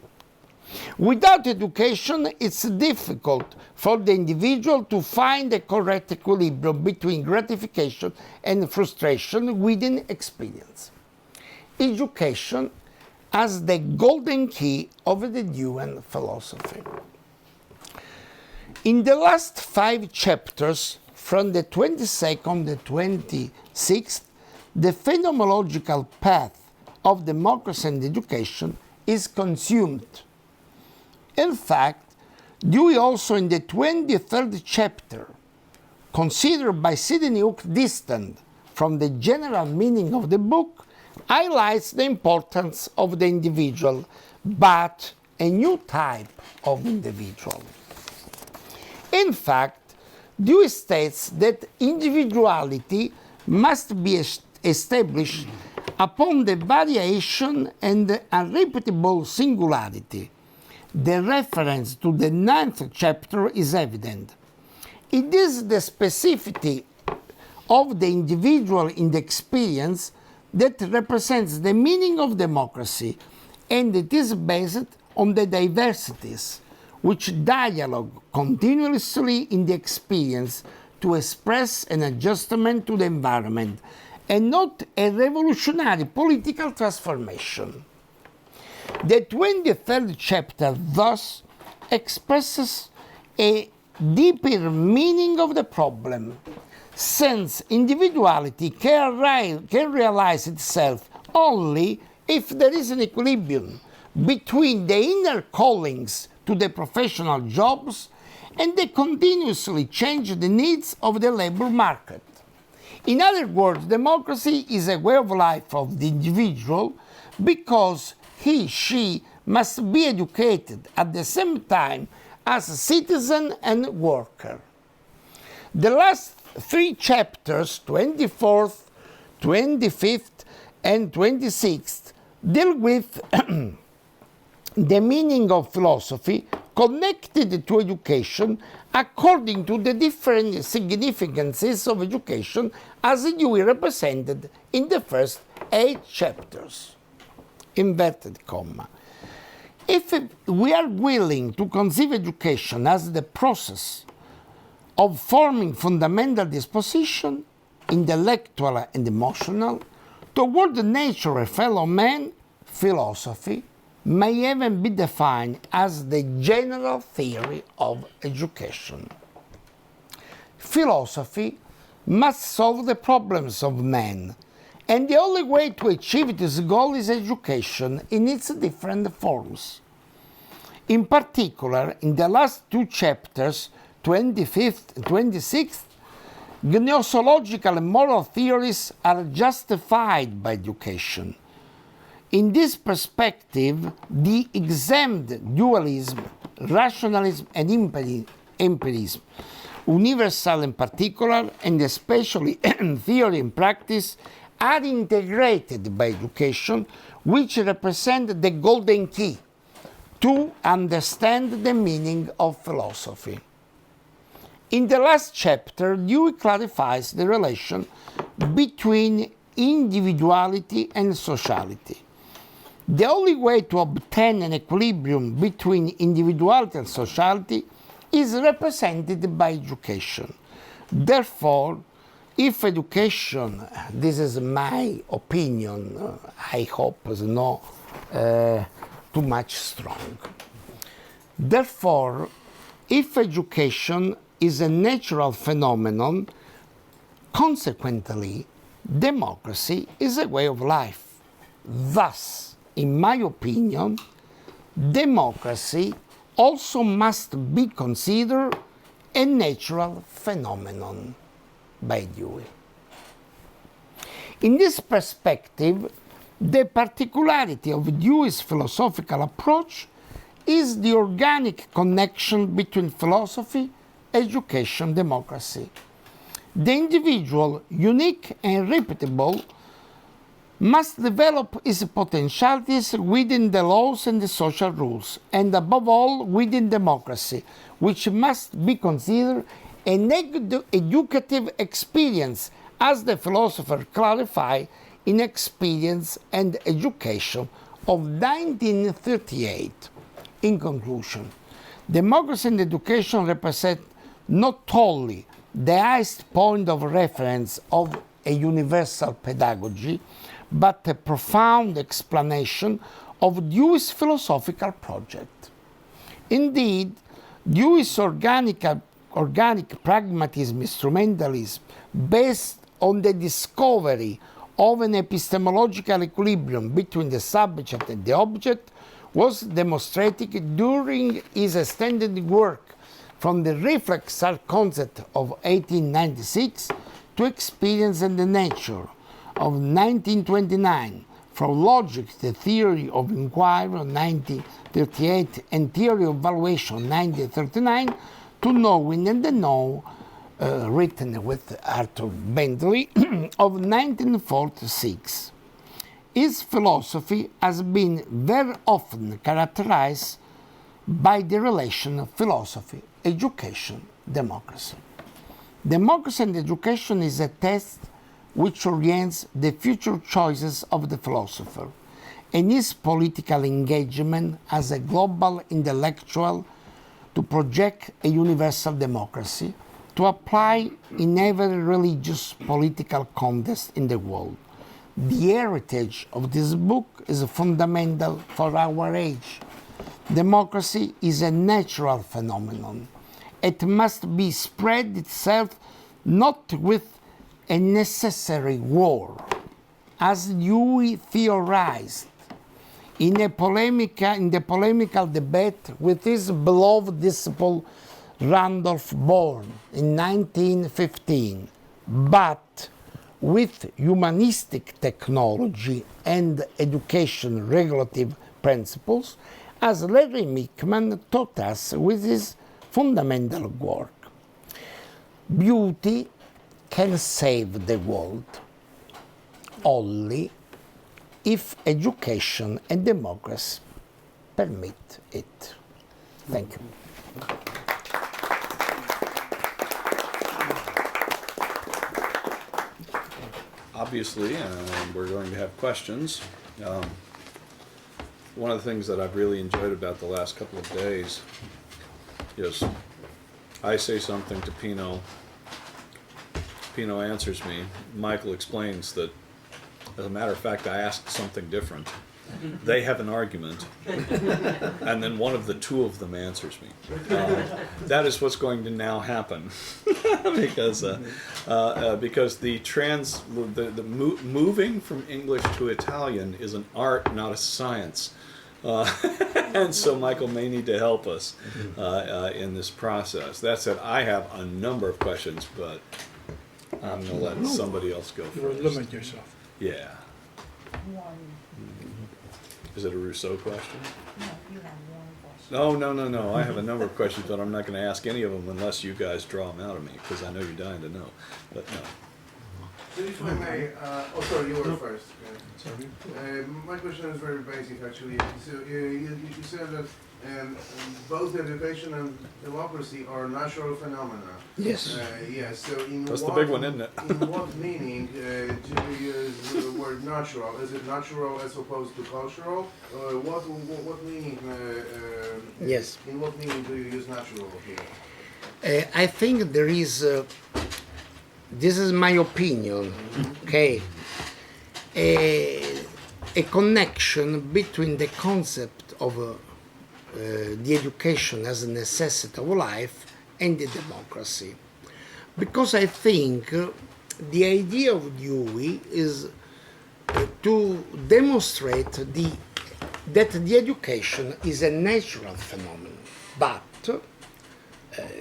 Without education, it's difficult for the individual to find a correct equilibrium between gratification and frustration within experience. Education as the golden key of the Deweyan philosophy. In the last 5 chapters, from the 22nd to 26th, the phenomenological path of democracy and education is consumed. In fact, Dewey also in the 23rd chapter, considered by Sidney Hook distant from the general meaning of the book, highlights the importance of the individual, but a new type of individual. In fact, Dewey states that individuality must be established upon the variation and the unrepeatable singularity. The reference to the 9th chapter is evident. It is the specificity of the individual in the experience that represents the meaning of democracy, and it is based on the diversities which dialogue continuously in the experience to express an adjustment to the environment, and not a revolutionary political transformation. The 23rd chapter thus expresses a deeper meaning of the problem, since individuality can realize itself only if there is an equilibrium between the inner callings to the professional jobs and the continuously changing needs of the labor market. In other words, democracy is a way of life of the individual because she must be educated at the same time as a citizen and worker. The last 3 chapters, 24th, 25th, and 26th, deal with the meaning of philosophy connected to education according to the different significances of education as Dewey represented in the first 8 chapters. Inverted comma. If we are willing to conceive education as the process of forming fundamental disposition, intellectual and emotional, toward the nature of fellow man, philosophy may even be defined as the general theory of education. Philosophy must solve the problems of man, and the only way to achieve this goal is education in its different forms. In particular, in the last 2 chapters, 25th and 26th, gnoseological and moral theories are justified by education. In this perspective, the exempt dualism, rationalism, and empirism, universal and particular, and especially theory and practice, are integrated by education, which represent the golden key to understand the meaning of philosophy. In the last chapter, Dewey clarifies the relation between individuality and sociality. The only way to obtain an equilibrium between individuality and sociality is represented by education. Therefore, if education, this is my opinion, I hope is not too much strong. Therefore, if education is a natural phenomenon, consequently, democracy is a way of life. Thus, in my opinion, democracy also must be considered a natural phenomenon by Dewey. In this perspective, the particularity of Dewey's philosophical approach is the organic connection between philosophy, education, democracy. The individual, unique and repeatable, must develop its potentialities within the laws and the social rules, and above all within democracy, which must be considered an educative experience, as the philosopher clarified in Experience and Education of 1938. In conclusion, democracy and education represent not only the highest point of reference of a universal pedagogy, but a profound explanation of Dewey's philosophical project. Indeed, Dewey's organic pragmatism instrumentalism, based on the discovery of an epistemological equilibrium between the subject and the object, was demonstrated during his extended work from the reflex art concept of 1896 to Experience and the Nature of 1929, from Logic, the Theory of Inquiry of 1938 and Theory of Valuation 1939, to Knowing and the Know, written with Arthur Bentley, of 1946. His philosophy has been very often characterized by the relation of philosophy, education, democracy. Democracy and education is a test which orients the future choices of the philosopher and his political engagement as a global intellectual to project a universal democracy to apply in every religious political context in the world. The heritage of this book is fundamental for our age. Democracy is a natural phenomenon. It must be spread itself not with a necessary war, as Dewey theorized in the polemical debate with his beloved disciple Randolph Bourne in 1915, but with humanistic technology and education regulative principles, as Larry Mickman taught us with his fundamental work. Beauty can save the world only if education and democracy permit it. Thank you. Obviously, we're going to have questions. One of the things that I've really enjoyed about the last couple of days is I say something to Pino, Pino answers me, Michael explains that, as a matter of fact, I asked something different. They have an argument, and then one of the two of them answers me. That is what's going to now happen, because moving from English to Italian is an art, not a science, and so Michael may need to help us in this process. That said, I have a number of questions, but I'm going to let somebody else go You will first. limit yourself. Yeah. Is it a Rousseau question? No, you have one question. No. I have a number of questions, but I'm not going to ask any of them unless you guys draw them out of me, because I know you're dying to know. But no. So if I may, sorry, you were first. My question is very basic, actually. So you said that both education and democracy are natural phenomena. Yes. Yes. So in That's the what, big one, isn't it? In what meaning do you use the word natural? Is it natural as opposed to cultural? What meaning? Yes. In what meaning do you use natural here? I think there is, this is my opinion, okay, a connection between the concept of the education as a necessity of life and the democracy. Because I think the idea of Dewey is to demonstrate the that the education is a natural phenomenon, but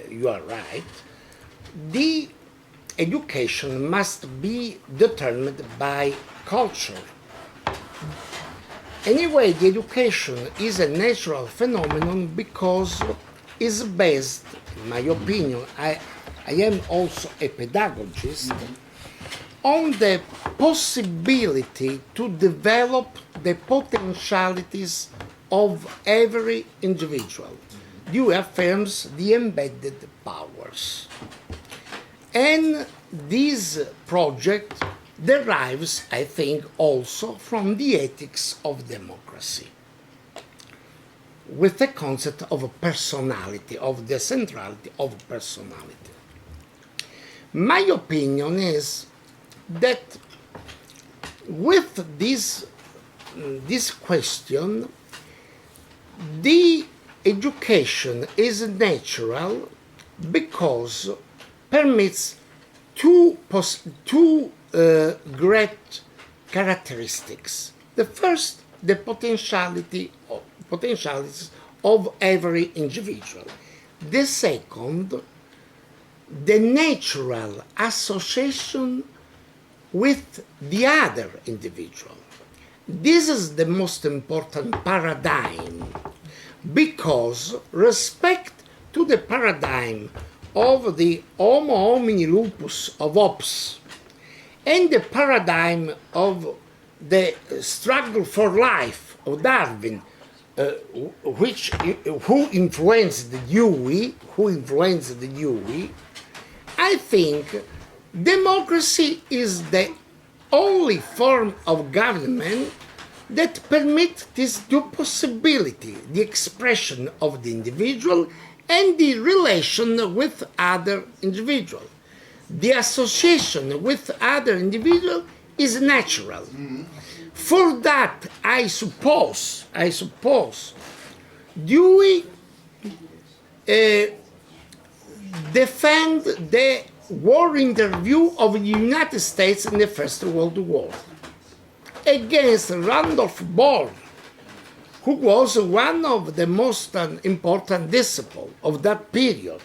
you are right, the education must be determined by culture. Anyway, the education is a natural phenomenon because it's based, in my opinion, I am also a pedagogist, on the possibility to develop the potentialities of every individual. Dewey affirms the embedded powers. And this project derives, I think, also from the ethics of democracy, with the concept of personality, of the centrality of personality. My opinion is that with this question, the education is natural because permits two great characteristics. The first, the potentialities of every individual. The second, the natural association with the other individual. This is the most important paradigm because respect to the paradigm of the Homo homini lupus of Hobbes and the paradigm of the struggle for life of Darwin, who influenced Dewey, I think democracy is the only form of government that permits this two possibility, the expression of the individual and the relation with other individuals. The association with other individuals is natural. For that, I suppose, Dewey defend the war interview of the United States in the First World War against Randolph Bourne, who was one of the most important disciples of that period.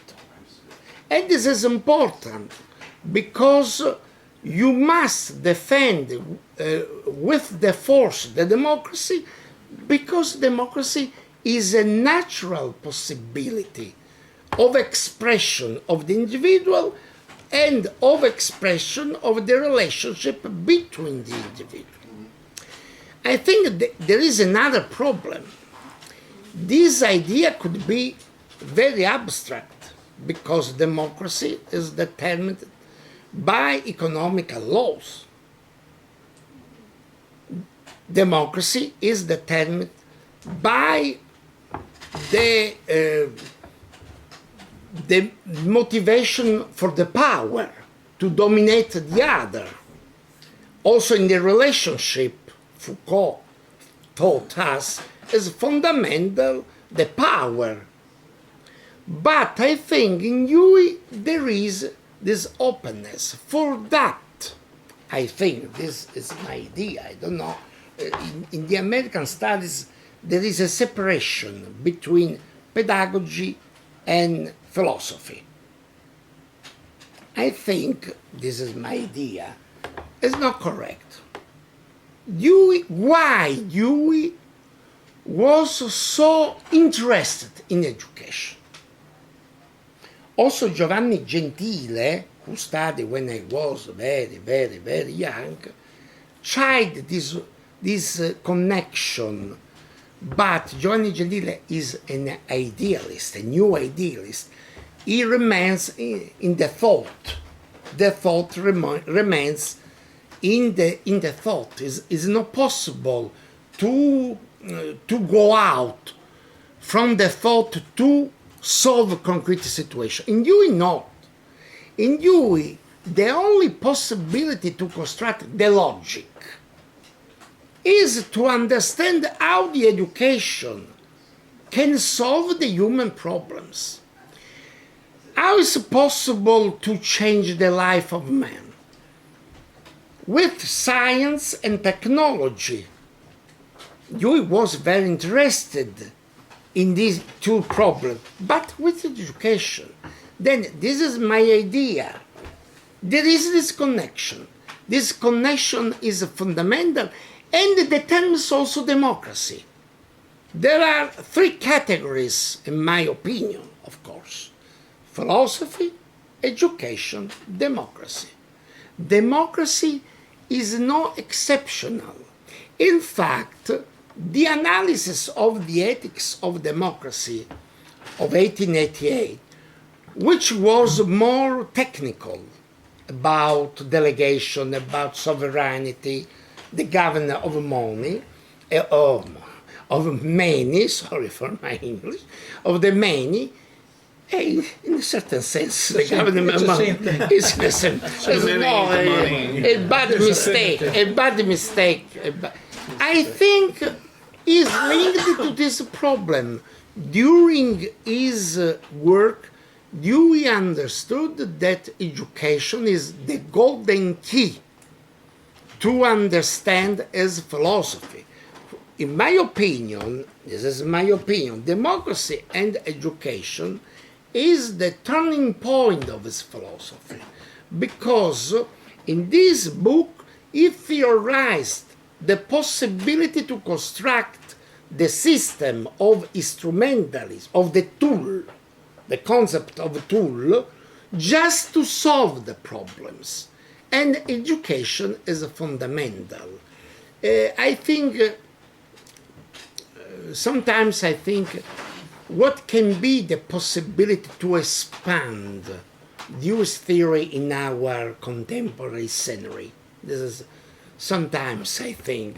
And this is important because you must defend with the force the democracy, because democracy is a natural possibility of expression of the individual and of expression of the relationship between the individual. I think there is another problem. This idea could be very abstract because democracy is determined by economical laws. Democracy is determined by the motivation for the power to dominate the other. Also in the relationship, Foucault taught us, is fundamental the power. But I think in Dewey there is this openness. For that, I think, this is my idea, I don't know, in the American studies there is a separation between pedagogy and philosophy. I think, this is my idea, is not correct. Why Dewey was so interested in education? Also Giovanni Gentile, who studied when I was very, very, very young, tried this connection, but Giovanni Gentile is an idealist, a new idealist. He remains in the thought. The thought remains in the thought. It's not possible to go out from the thought to solve a concrete situation. In Dewey, not. In Dewey, the only possibility to construct the logic is to understand how the education can solve the human problems. How is it possible to change the life of man? With science and technology. Dewey was very interested in these two problems, but with education. Then this is my idea. There is this connection. This connection is fundamental and determines also democracy. There are three categories, in my opinion, of course: philosophy, education, democracy. Democracy is not exceptional. In fact, the analysis of the ethics of democracy of 1888, which was more technical about delegation, about sovereignty, the governor of money, of many, sorry for my English, of the many, in a certain sense, the government of money is the same. A bad mistake. I think is linked to this problem. During his work, Dewey understood that education is the golden key to understand his philosophy. In my opinion, this is my opinion, democracy and education is the turning point of his philosophy, because in this book he theorized the possibility to construct the system of instrumentalism, of the tool, the concept of a tool, just to solve the problems. And education is fundamental. I think, sometimes I think, what can be the possibility to expand Dewey's theory in our contemporary scenery? This is sometimes I think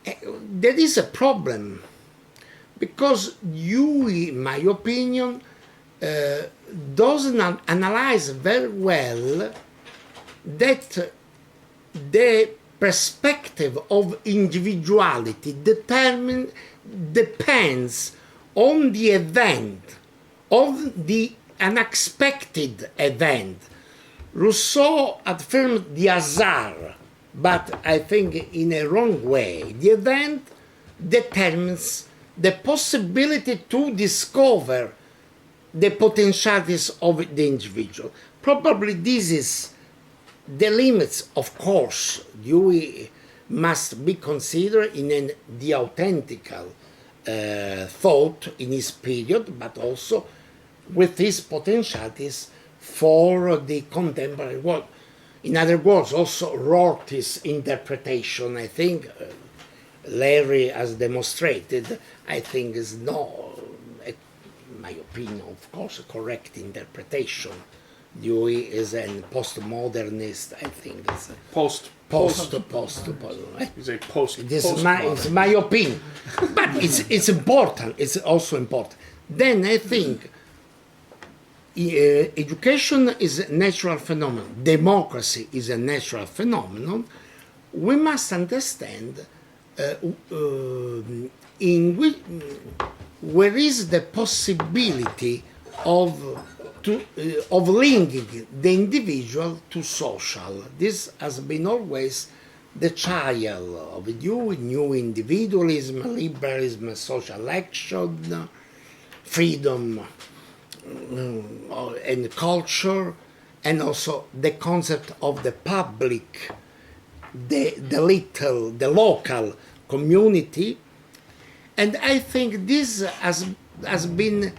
there is a problem, because Dewey, in my opinion, doesn't analyze very well that the perspective of individuality depends on the event, of the unexpected event. Rousseau affirmed the hazard, but I think in a wrong way. The event determines the possibility to discover the potentialities of the individual. Probably this is the limits, of course. Dewey must be considered in the authentical thought in his period, but also with his potentialities for the contemporary world. In other words, also Rorty's interpretation, I think, Larry has demonstrated, I think is not, in my opinion, of course, a correct interpretation. Dewey is a postmodernist, I think. It's Post. It's a post. This is my opinion, but it's important. It's also important. Then I think education is a natural phenomenon. Democracy is a natural phenomenon. We must understand where is the possibility of linking the individual to social. This has been always the child of Dewey: new individualism, liberalism, social action, freedom, and culture, and also the concept of the public, the local community. And I think this has been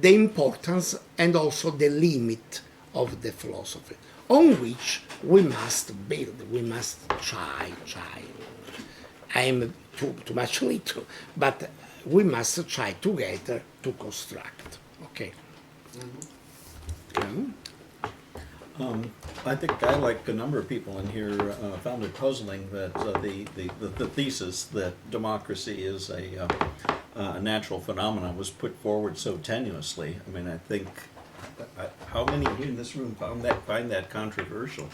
the importance and also the limit of the philosophy, on which we must build, we must try. I am too much little, but we must try together to construct. Okay. I think I, like a number of people in here, found it puzzling that the thesis that democracy is a natural phenomenon was put forward so tenuously. I mean, I think how many in this room find that controversial?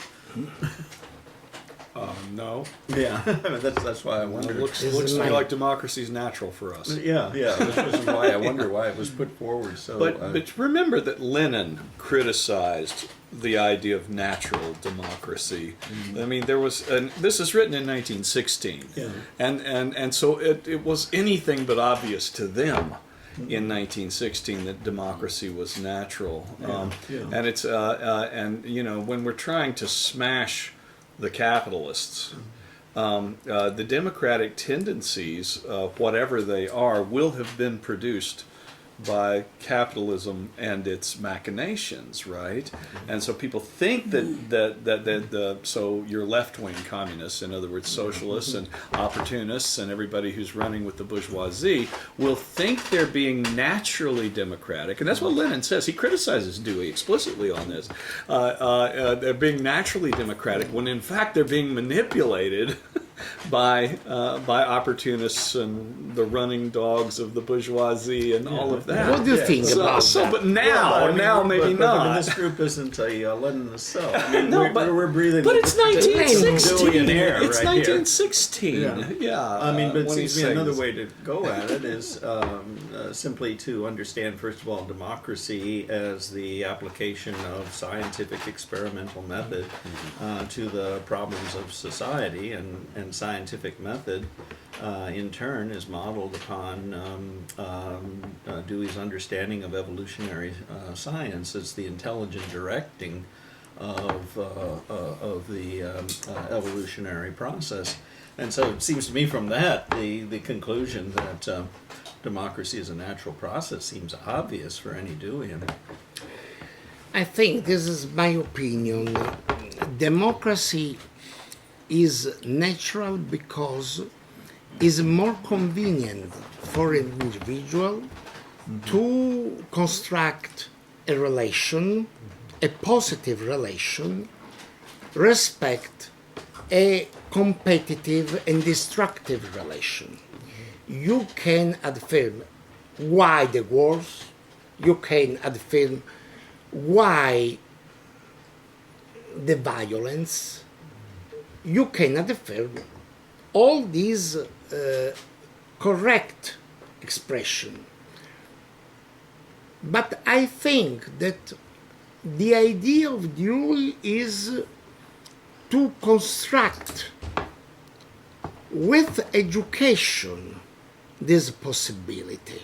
No. Yeah, I mean, that's why I wonder. It looks to me like democracy is natural for us. Yeah, this is why I wonder why it was put forward so. But remember that Lenin criticized the idea of natural democracy. I mean, there was, and this is written in 1916, and so it was anything but obvious to them in 1916 that democracy was natural. And it's and you know, when we're trying to smash the capitalists, the democratic tendencies, whatever they are, will have been produced by capitalism and its machinations, right? And so people think that so your left-wing communists, in other words, socialists and opportunists and everybody who's running with the bourgeoisie, will think they're being naturally democratic, and that's what Lenin says. He criticizes Dewey explicitly on this. They're being naturally democratic when in fact they're being manipulated by opportunists and the running dogs of the bourgeoisie and all of that. What do you think about that? But now, maybe but, not. I mean, this group isn't a Leninist cell. I mean, No, we're breathing. But it's 1916. Dewey air It's right 1916. Yeah. I mean, but it when seems he's to me another saying way to go at it is simply to understand, first of all, democracy as the application of scientific experimental method to the problems of society, and scientific method in turn is modeled upon Dewey's understanding of evolutionary science as the intelligent directing of the evolutionary process. And so it seems to me from that, the conclusion that democracy is a natural process seems obvious for any Deweyan. I think, this is my opinion, democracy is natural because it's more convenient for an individual to construct a relation, a positive relation, respect a competitive and destructive relation. You can affirm why the wars, you can affirm why the violence, you can affirm all these correct expression. But I think that the idea of Dewey is to construct with education this possibility.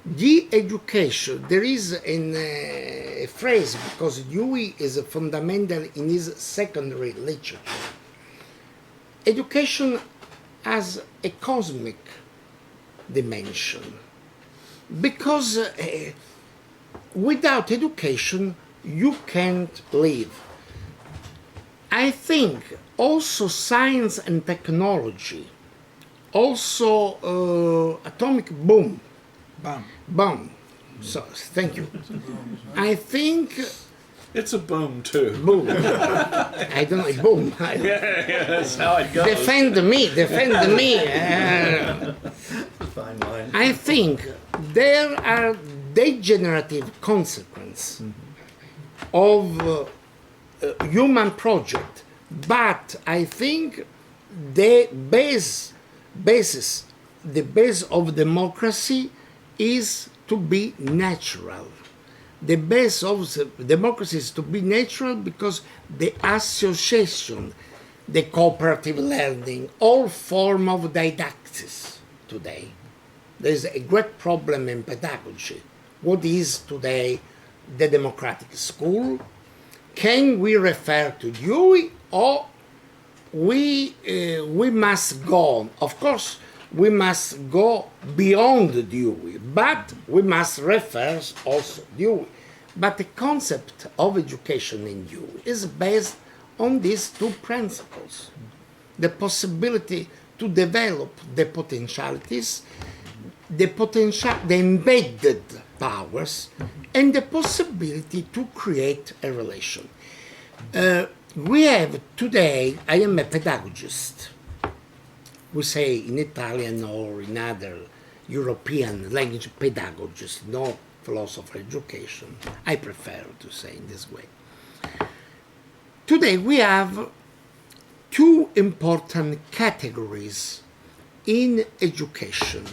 The education, there is a phrase, because Dewey is fundamental in his secondary literature. Education has a cosmic dimension, because without education you can't live. I think also science and technology, also atomic bomb. So thank you. I think it's a boom too. boom. I don't know, boom. That's how it goes. Defend me. Fine line. I think there are degenerative consequences of human project, but I think the base of democracy is to be natural. The base of democracy is to be natural because the association, the cooperative learning, all form of didactics today. There is a great problem in pedagogy. What is today the democratic school? Can we refer to Dewey, or we must go? Of course, we must go beyond Dewey, but we must refer also Dewey. But the concept of education in Dewey is based on these two principles: the possibility to develop the potentialities, the embedded powers, and the possibility to create a relation. We have today, I am a pedagogist. We say in Italian or in other European language, pedagogist, no philosopher education. I prefer to say in this way. Today we have two important categories in education,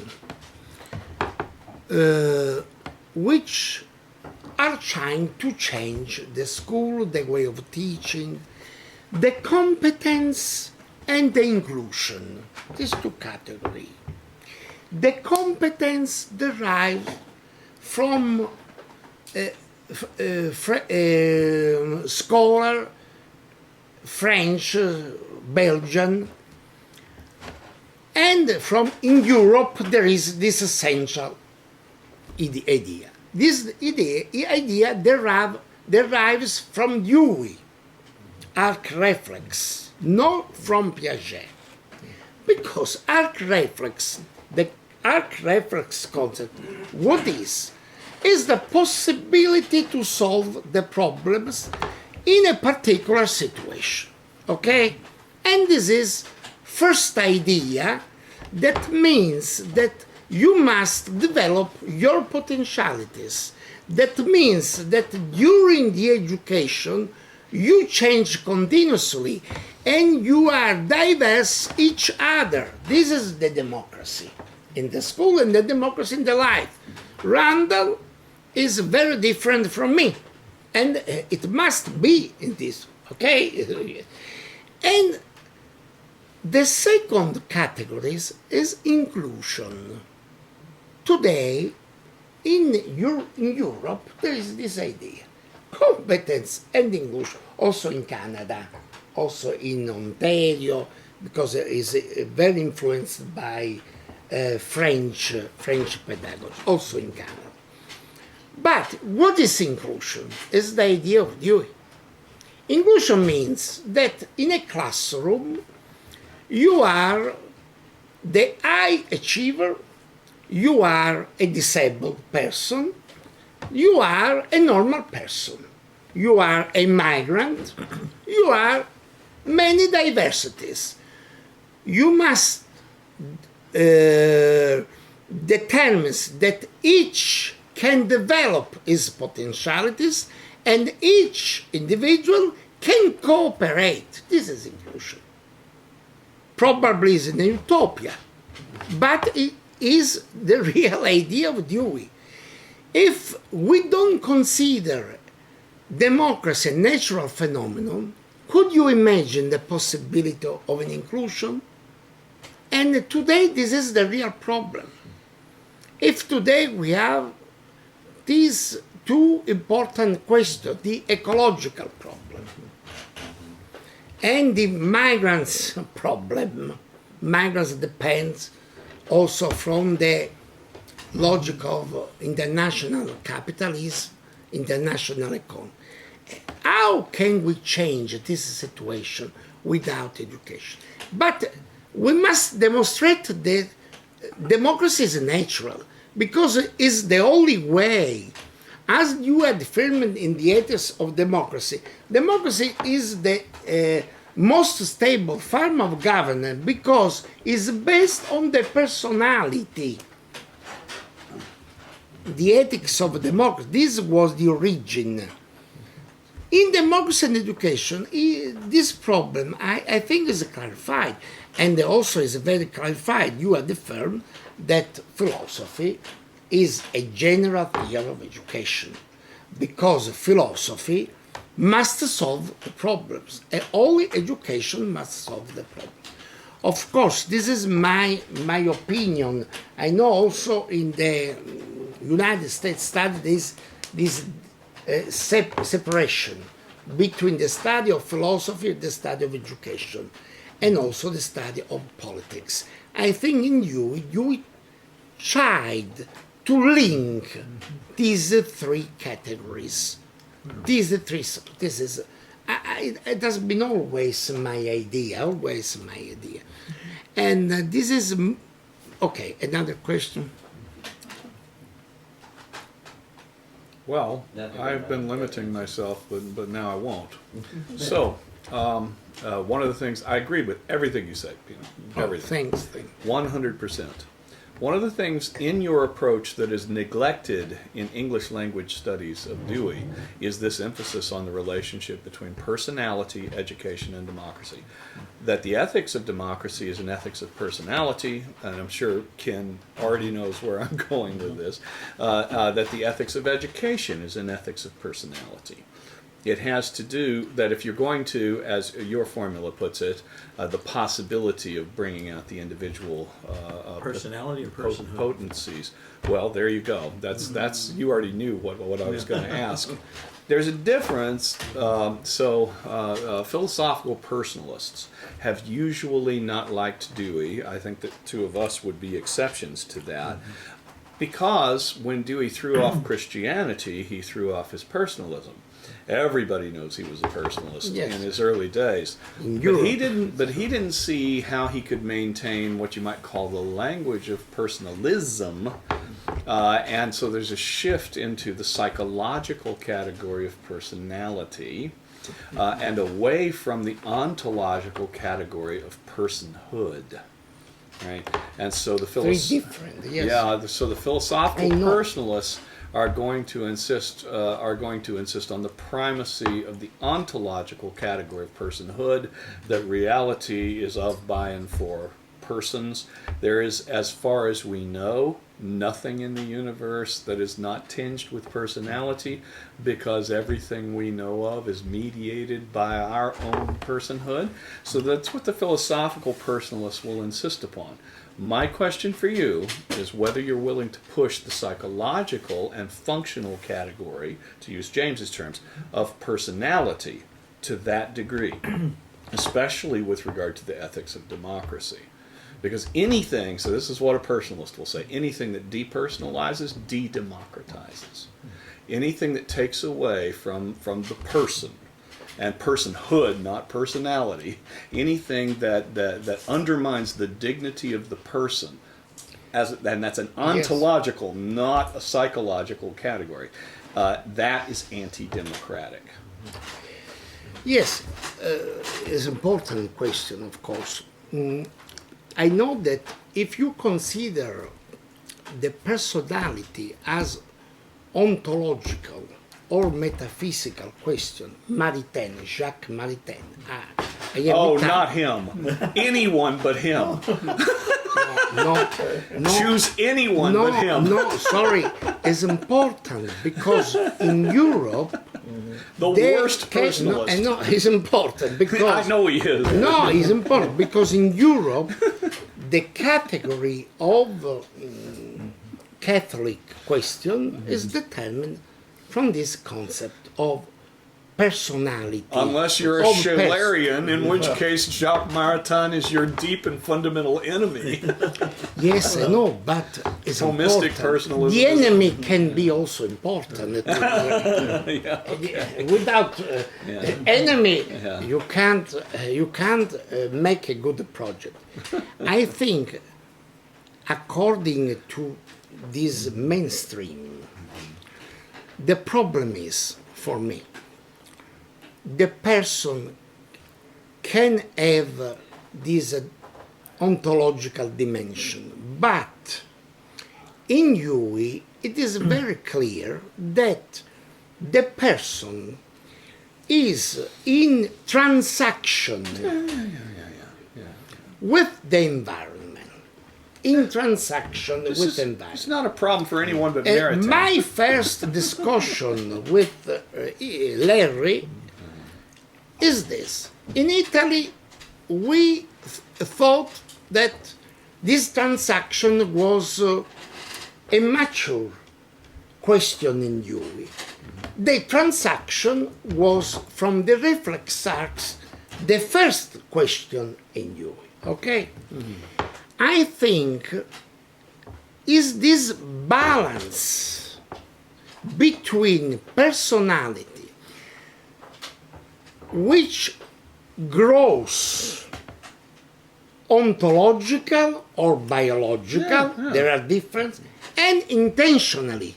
which are trying to change the school, the way of teaching, the competence and the inclusion. These two categories. The competence derives from scholar, French, Belgian, and from in Europe there is this essential idea. This idea derives from Dewey, arc reflex, not from Piaget. Because arc reflex, the arc reflex concept, what is the possibility to solve the problems in a particular situation. Okay? And this is first idea that means that you must develop your potentialities. That means that during the education you change continuously and you are diverse each other. This is the democracy in the school and the democracy in the life. Randall is very different from me, and it must be in this, okay? And the second category is inclusion. Today, in Europe, there is this idea. Competence and inclusion, also in Canada, also in Ontario, because it is very influenced by French pedagogy, also in Canada. But what is inclusion? Is the idea of Dewey. Inclusion means that in a classroom, you are the high achiever, you are a disabled person, you are a normal person, you are a migrant, you are many diversities. You must determine that each can develop his potentialities and each individual can cooperate. This is inclusion. Probably is an utopia, but it is the real idea of Dewey. If we don't consider democracy a natural phenomenon, could you imagine the possibility of an inclusion? And today this is the real problem. If today we have these two important questions, the ecological problem and the migrants problem. Migrants depends also from the logic of international capitalism, international economy. How can we change this situation without education? But we must demonstrate that democracy is natural, because it is the only way. As you had affirmed in the ethics of democracy, democracy is the most stable form of governance because it's based on the personality. The ethics of democracy, this was the origin. In democracy and education, this problem, I think, is clarified. And also is very clarified. You have affirmed that philosophy is a general theory of education, because philosophy must solve the problems, and only education must solve the problem. Of course, this is my opinion. I know also in the United States study this separation between the study of philosophy and the study of education, and also the study of politics. I think in you tried to link these three categories. It has been always my idea. And this is, okay, another question? Well, I've been limiting myself, but now I won't. So, one of the things, I agree with everything you said, Pino. Everything. Thanks. 100%. One of the things in your approach that is neglected in English language studies of Dewey is this emphasis on the relationship between personality, education, and democracy. That the ethics of democracy is an ethics of personality, and I'm sure Ken already knows where I'm going with this, that the ethics of education is an ethics of personality. It has to do that if you're going to, as your formula puts it, the possibility of bringing out the individual Personality or personhood? potencies. Well, there you go. That's you already knew what I was going to ask. There's a difference. Philosophical personalists have usually not liked Dewey. I think that two of us would be exceptions to that. Because when Dewey threw off Christianity, he threw off his personalism. Everybody knows he was a personalist in his early days, but he didn't see how he could maintain what you might call the language of personalism, and so there's a shift into the psychological category of personality, and away from the ontological category of personhood. Right, and so the Very different, yes. so the philosophical personalists are going to insist on the primacy of the ontological category of personhood, that reality is of, by, and for persons. There is, as far as we know, nothing in the universe that is not tinged with personality, because everything we know of is mediated by our own personhood. So that's what the philosophical personalists will insist upon. My question for you is whether you're willing to push the psychological and functional category, to use James's terms, of personality to that degree, especially with regard to the ethics of democracy. Because anything, so this is what a personalist will say, anything that depersonalizes, de-democratizes. Anything that takes away from the person, and personhood, not personality, anything that undermines the dignity of the person, and that's an ontological, not a psychological category, that is anti-democratic. Yes, it's an important question, of course. I know that if you consider the personality as ontological or metaphysical question, Maritain, Jacques Maritain. Not him. Anyone but him. No. Choose anyone but him. No, sorry. It's important because in Europe, the worst personalist. No, it's important because I know he is. No, it's important because in Europe, the category of Catholic question is determined from this concept of personality. Unless you're a Schillerian, in which case Jacques Maritain is your deep and fundamental enemy. Yes, I know, but it's Thomistic important. personalism. The enemy can be also important. Without enemy, you can't make a good project. I think, according to this mainstream, the problem is, for me, the person can have this ontological dimension, but in Dewey it is very clear that the person is in transaction with the environment. In transaction with the environment. It's not a problem for anyone but Maritain. My first discussion with Larry is this. In Italy, we thought that this transaction was a mature question in Dewey. The transaction was, from the reflex arcs, the first question in Dewey. Okay? Mm-hmm. I think is this balance between personality, which grows ontological or biological, there are differences, and intentionally.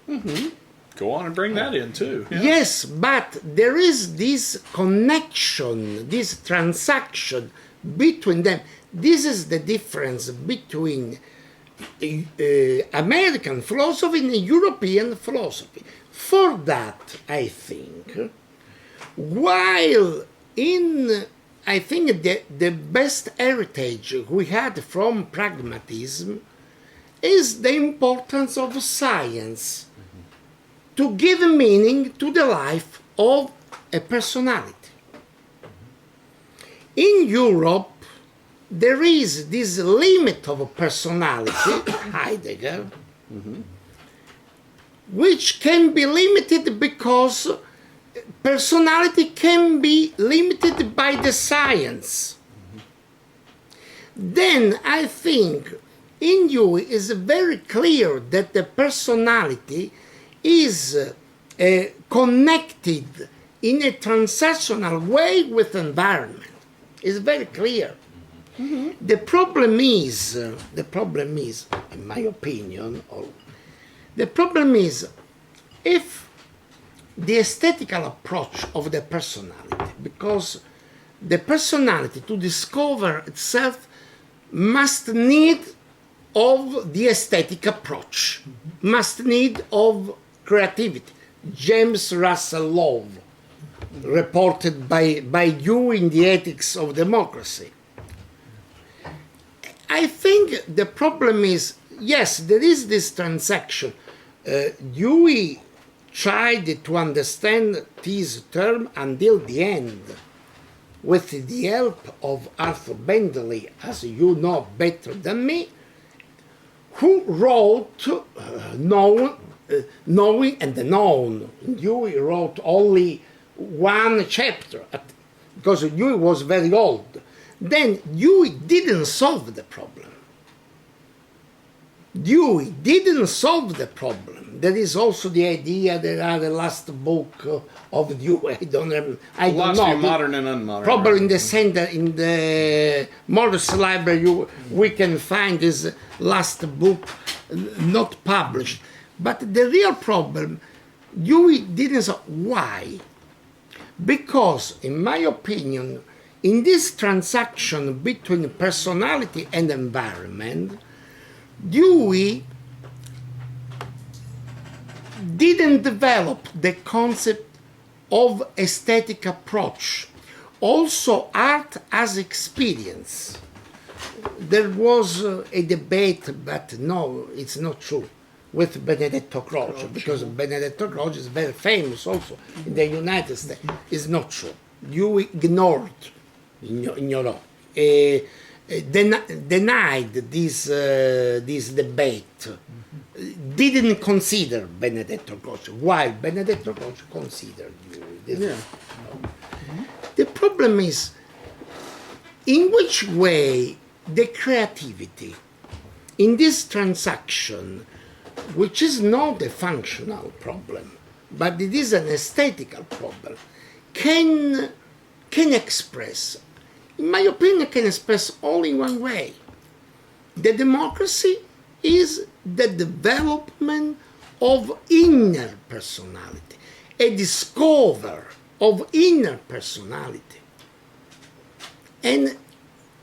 Mm-hmm. Go on and bring that in too. Yeah. Yes, but there is this connection, this transaction between them. This is the difference between American philosophy and European philosophy. For that, I think, while I think the best heritage we had from pragmatism is the importance of science to give meaning to the life of a personality. In Europe, there is this limit of personality, Heidegger, which can be limited because personality can be limited by the science. Then I think in Dewey is very clear that the personality is connected in a transactional way with environment. It's very clear. The problem is, in my opinion, the problem is if the aesthetical approach of the personality, because the personality to discover itself must need of the aesthetic approach, must need of creativity. James Russell Lowell, reported by Dewey in the Ethics of Democracy. I think the problem is, yes, there is this transaction. Dewey tried to understand this term until the end, with the help of Arthur Bentley, as you know better than me, who wrote Knowing and the Known. Dewey wrote only one chapter, because Dewey was very old. Then Dewey didn't solve the problem. Dewey didn't solve the problem. There is also the idea there are the last book of Dewey. I don't know. Modern and unmodern. Probably in the center, in the Morris Library, we can find this last book not published. But the real problem, Dewey didn't solve. Why? Because, in my opinion, in this transaction between personality and environment, Dewey didn't develop the concept of aesthetic approach. Also, art as experience. There was a debate, but no, it's not true, with Benedetto Croce, because Benedetto Croce is very famous also in the United States. It's not true. Dewey ignored, denied this debate, didn't consider Benedetto Croce, while Benedetto Croce considered Dewey. The problem is, in which way the creativity in this transaction, which is not a functional problem, but it is an aesthetical problem, can express, in my opinion, can express only one way. The democracy is the development of inner personality, a discover of inner personality. And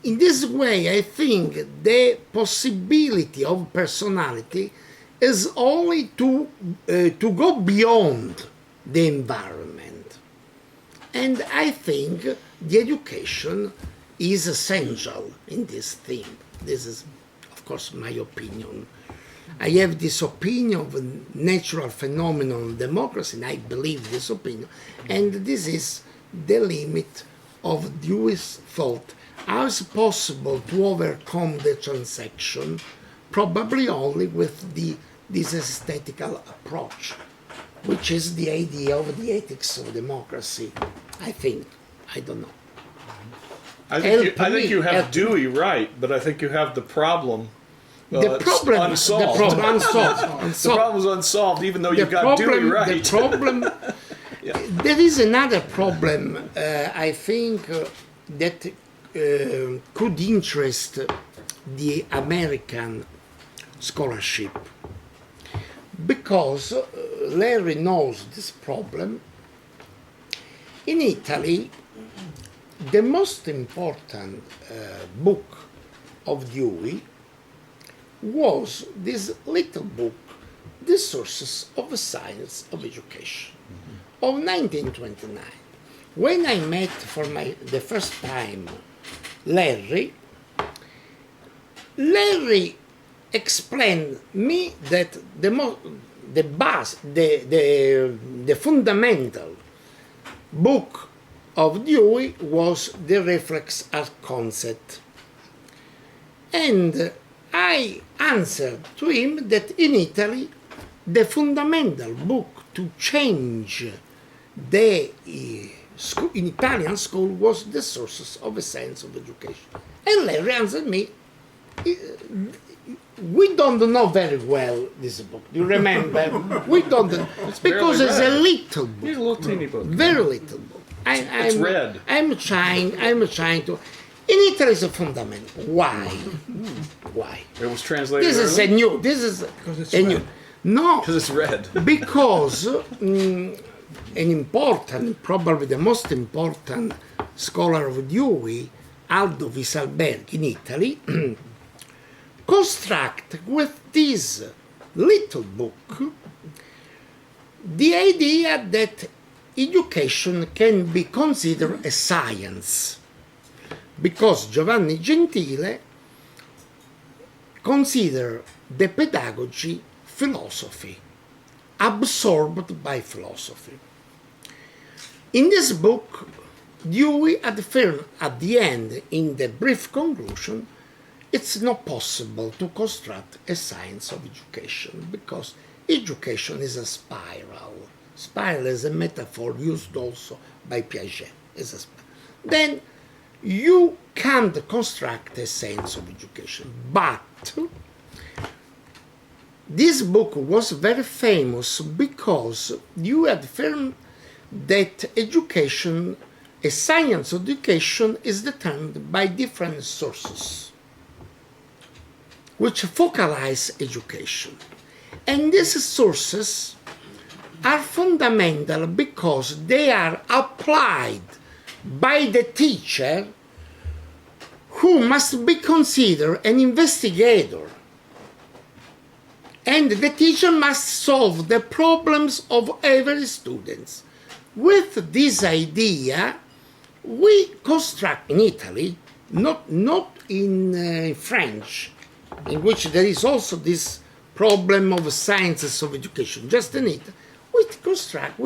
in this way, I think the possibility of personality is only to go beyond the environment. And I think the education is essential in this thing. This is, of course, my opinion. I have this opinion of natural phenomenon democracy, and I believe this opinion. And this is the limit of Dewey's thought. How is it possible to overcome the transaction? Probably only with this aesthetical approach, which is the idea of the ethics of democracy, I think. I don't know. I think you have Dewey right, but I think you have the problem. The problem unsolved. The problem unsolved. The problem is unsolved, even though you got Dewey right. The problem. Yeah. There is another problem. I think that could interest the American scholarship, because Larry knows this problem. In Italy, the most important book of Dewey was this little book, The Sources of the Science of Education, of 1929. When I met for the first time Larry explained me that the fundamental book of Dewey was the reflex arc concept. And I answered to him that in Italy, the fundamental book to change the school, in Italian school, was The Sources of the Science of Education. And Larry answered me, we don't know very well this book. Do you remember? We don't know. Because it's a little book. It's a little teeny book. Very little book. It's red. I'm trying to. In Italy, it's a fundamental. Why? Why? It was translated. This is a new. This is a new. No, Because it's red. because an important, probably the most important scholar of Dewey, Aldo Wieselberg in Italy, construct with this little book the idea that education can be considered a science, because Giovanni Gentile considered the pedagogy philosophy, absorbed by philosophy. In this book, Dewey affirmed at the end, in the brief conclusion, it's not possible to construct a science of education because education is a spiral. Spiral is a metaphor used also by Piaget. Then you can't construct a science of education. But this book was very famous because you affirmed that education, a science of education, is determined by different sources which focalize education. And these sources are fundamental because they are applied by the teacher, who must be considered an investigator. And the teacher must solve the problems of every student. With this idea, we construct in Italy, not in French, in which there is also this problem of sciences of education, just in it, we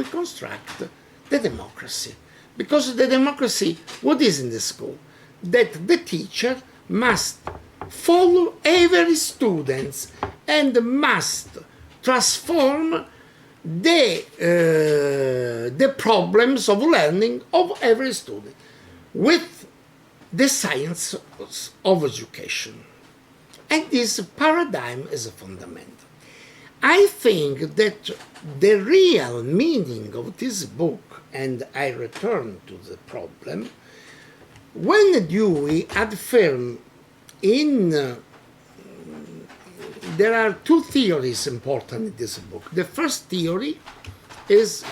construct the democracy. Because the democracy, what is in the school? That the teacher must follow every student and must transform the problems of learning of every student with the science of education. And this paradigm is fundamental. I think that the real meaning of this book, and I return to the problem, when Dewey affirmed there are two theories important in this book. The first theory is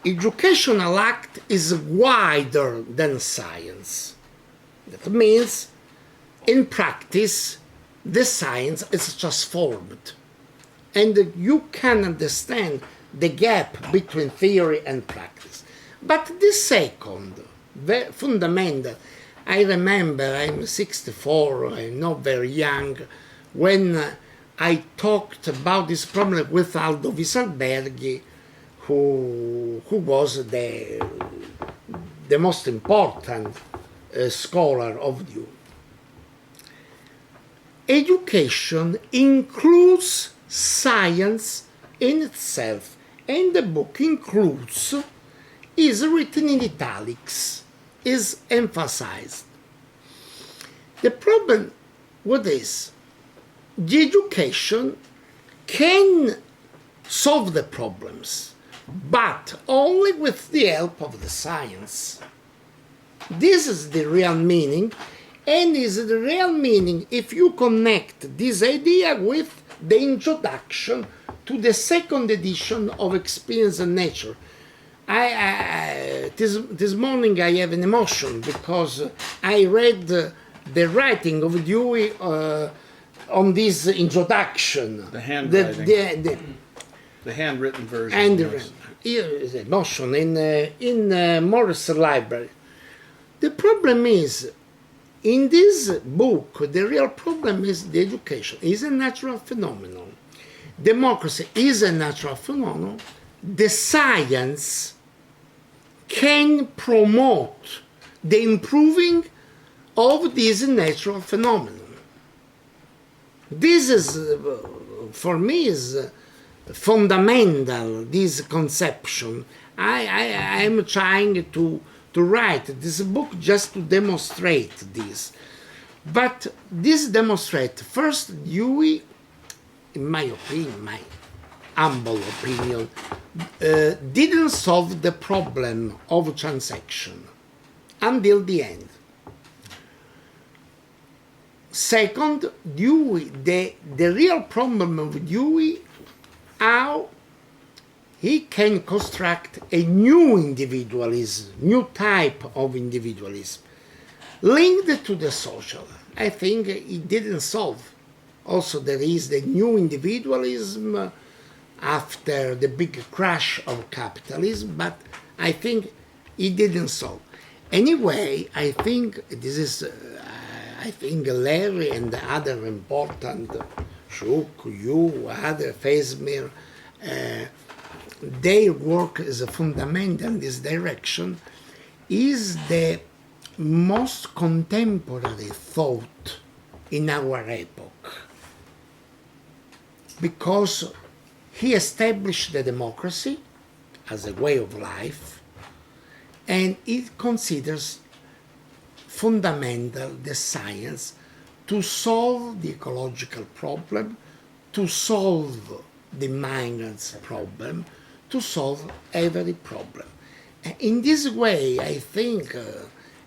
educational act is wider than science. That means, in practice, the science is transformed. And you can understand the gap between theory and practice. But the second, very fundamental, I remember I'm 64, I'm not very young, when I talked about this problem with Aldo Wieselberg, who was the most important scholar of Dewey. Education includes science in itself, and the book includes, is written in italics, is emphasized. The problem, what is? The education can solve the problems, but only with the help of the science. This is the real meaning, and is the real meaning if you connect this idea with the introduction to the second edition of Experience and Nature. This morning I have an emotion because I read the writing of Dewey on this introduction. The handwriting. The handwritten version. And yes. here is a notion in Morris Library. The problem is, in this book, the real problem is the education. It's a natural phenomenon. Democracy is a natural phenomenon. The science can promote the improving of this natural phenomenon. This is, for me, is fundamental, this conception. I am trying to write this book just to demonstrate this. But this demonstrates, first, Dewey, in my opinion, my humble opinion, didn't solve the problem of transaction until the end. Second, Dewey, the real problem of Dewey, how he can construct a new individualism, new type of individualism, linked to the social. I think he didn't solve. Also, there is the new individualism after the big crash of capitalism, but I think he didn't solve. Anyway, I think this is, I think Larry and the other important, Schuch, you, other, Fesmir, their work is fundamental in this direction, is the most contemporary thought in our epoch. Because he established the democracy as a way of life, and it considers fundamental the science to solve the ecological problem, to solve the migrants problem, to solve every problem. In this way, I think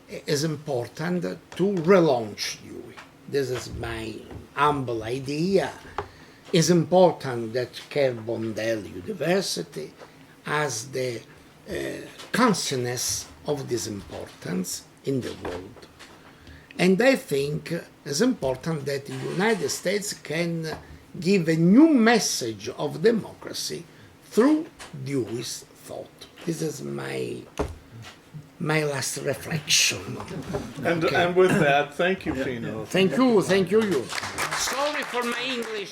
it's important to relaunch Dewey. This is my humble idea. It's important that Carbondale University has the consciousness of this importance in the world. And I think it's important that the United States can give a new message of democracy through Dewey's thought. This is my last reflection. And, Okay. and with that, thank you, Pino. Thank you. Sorry for my English.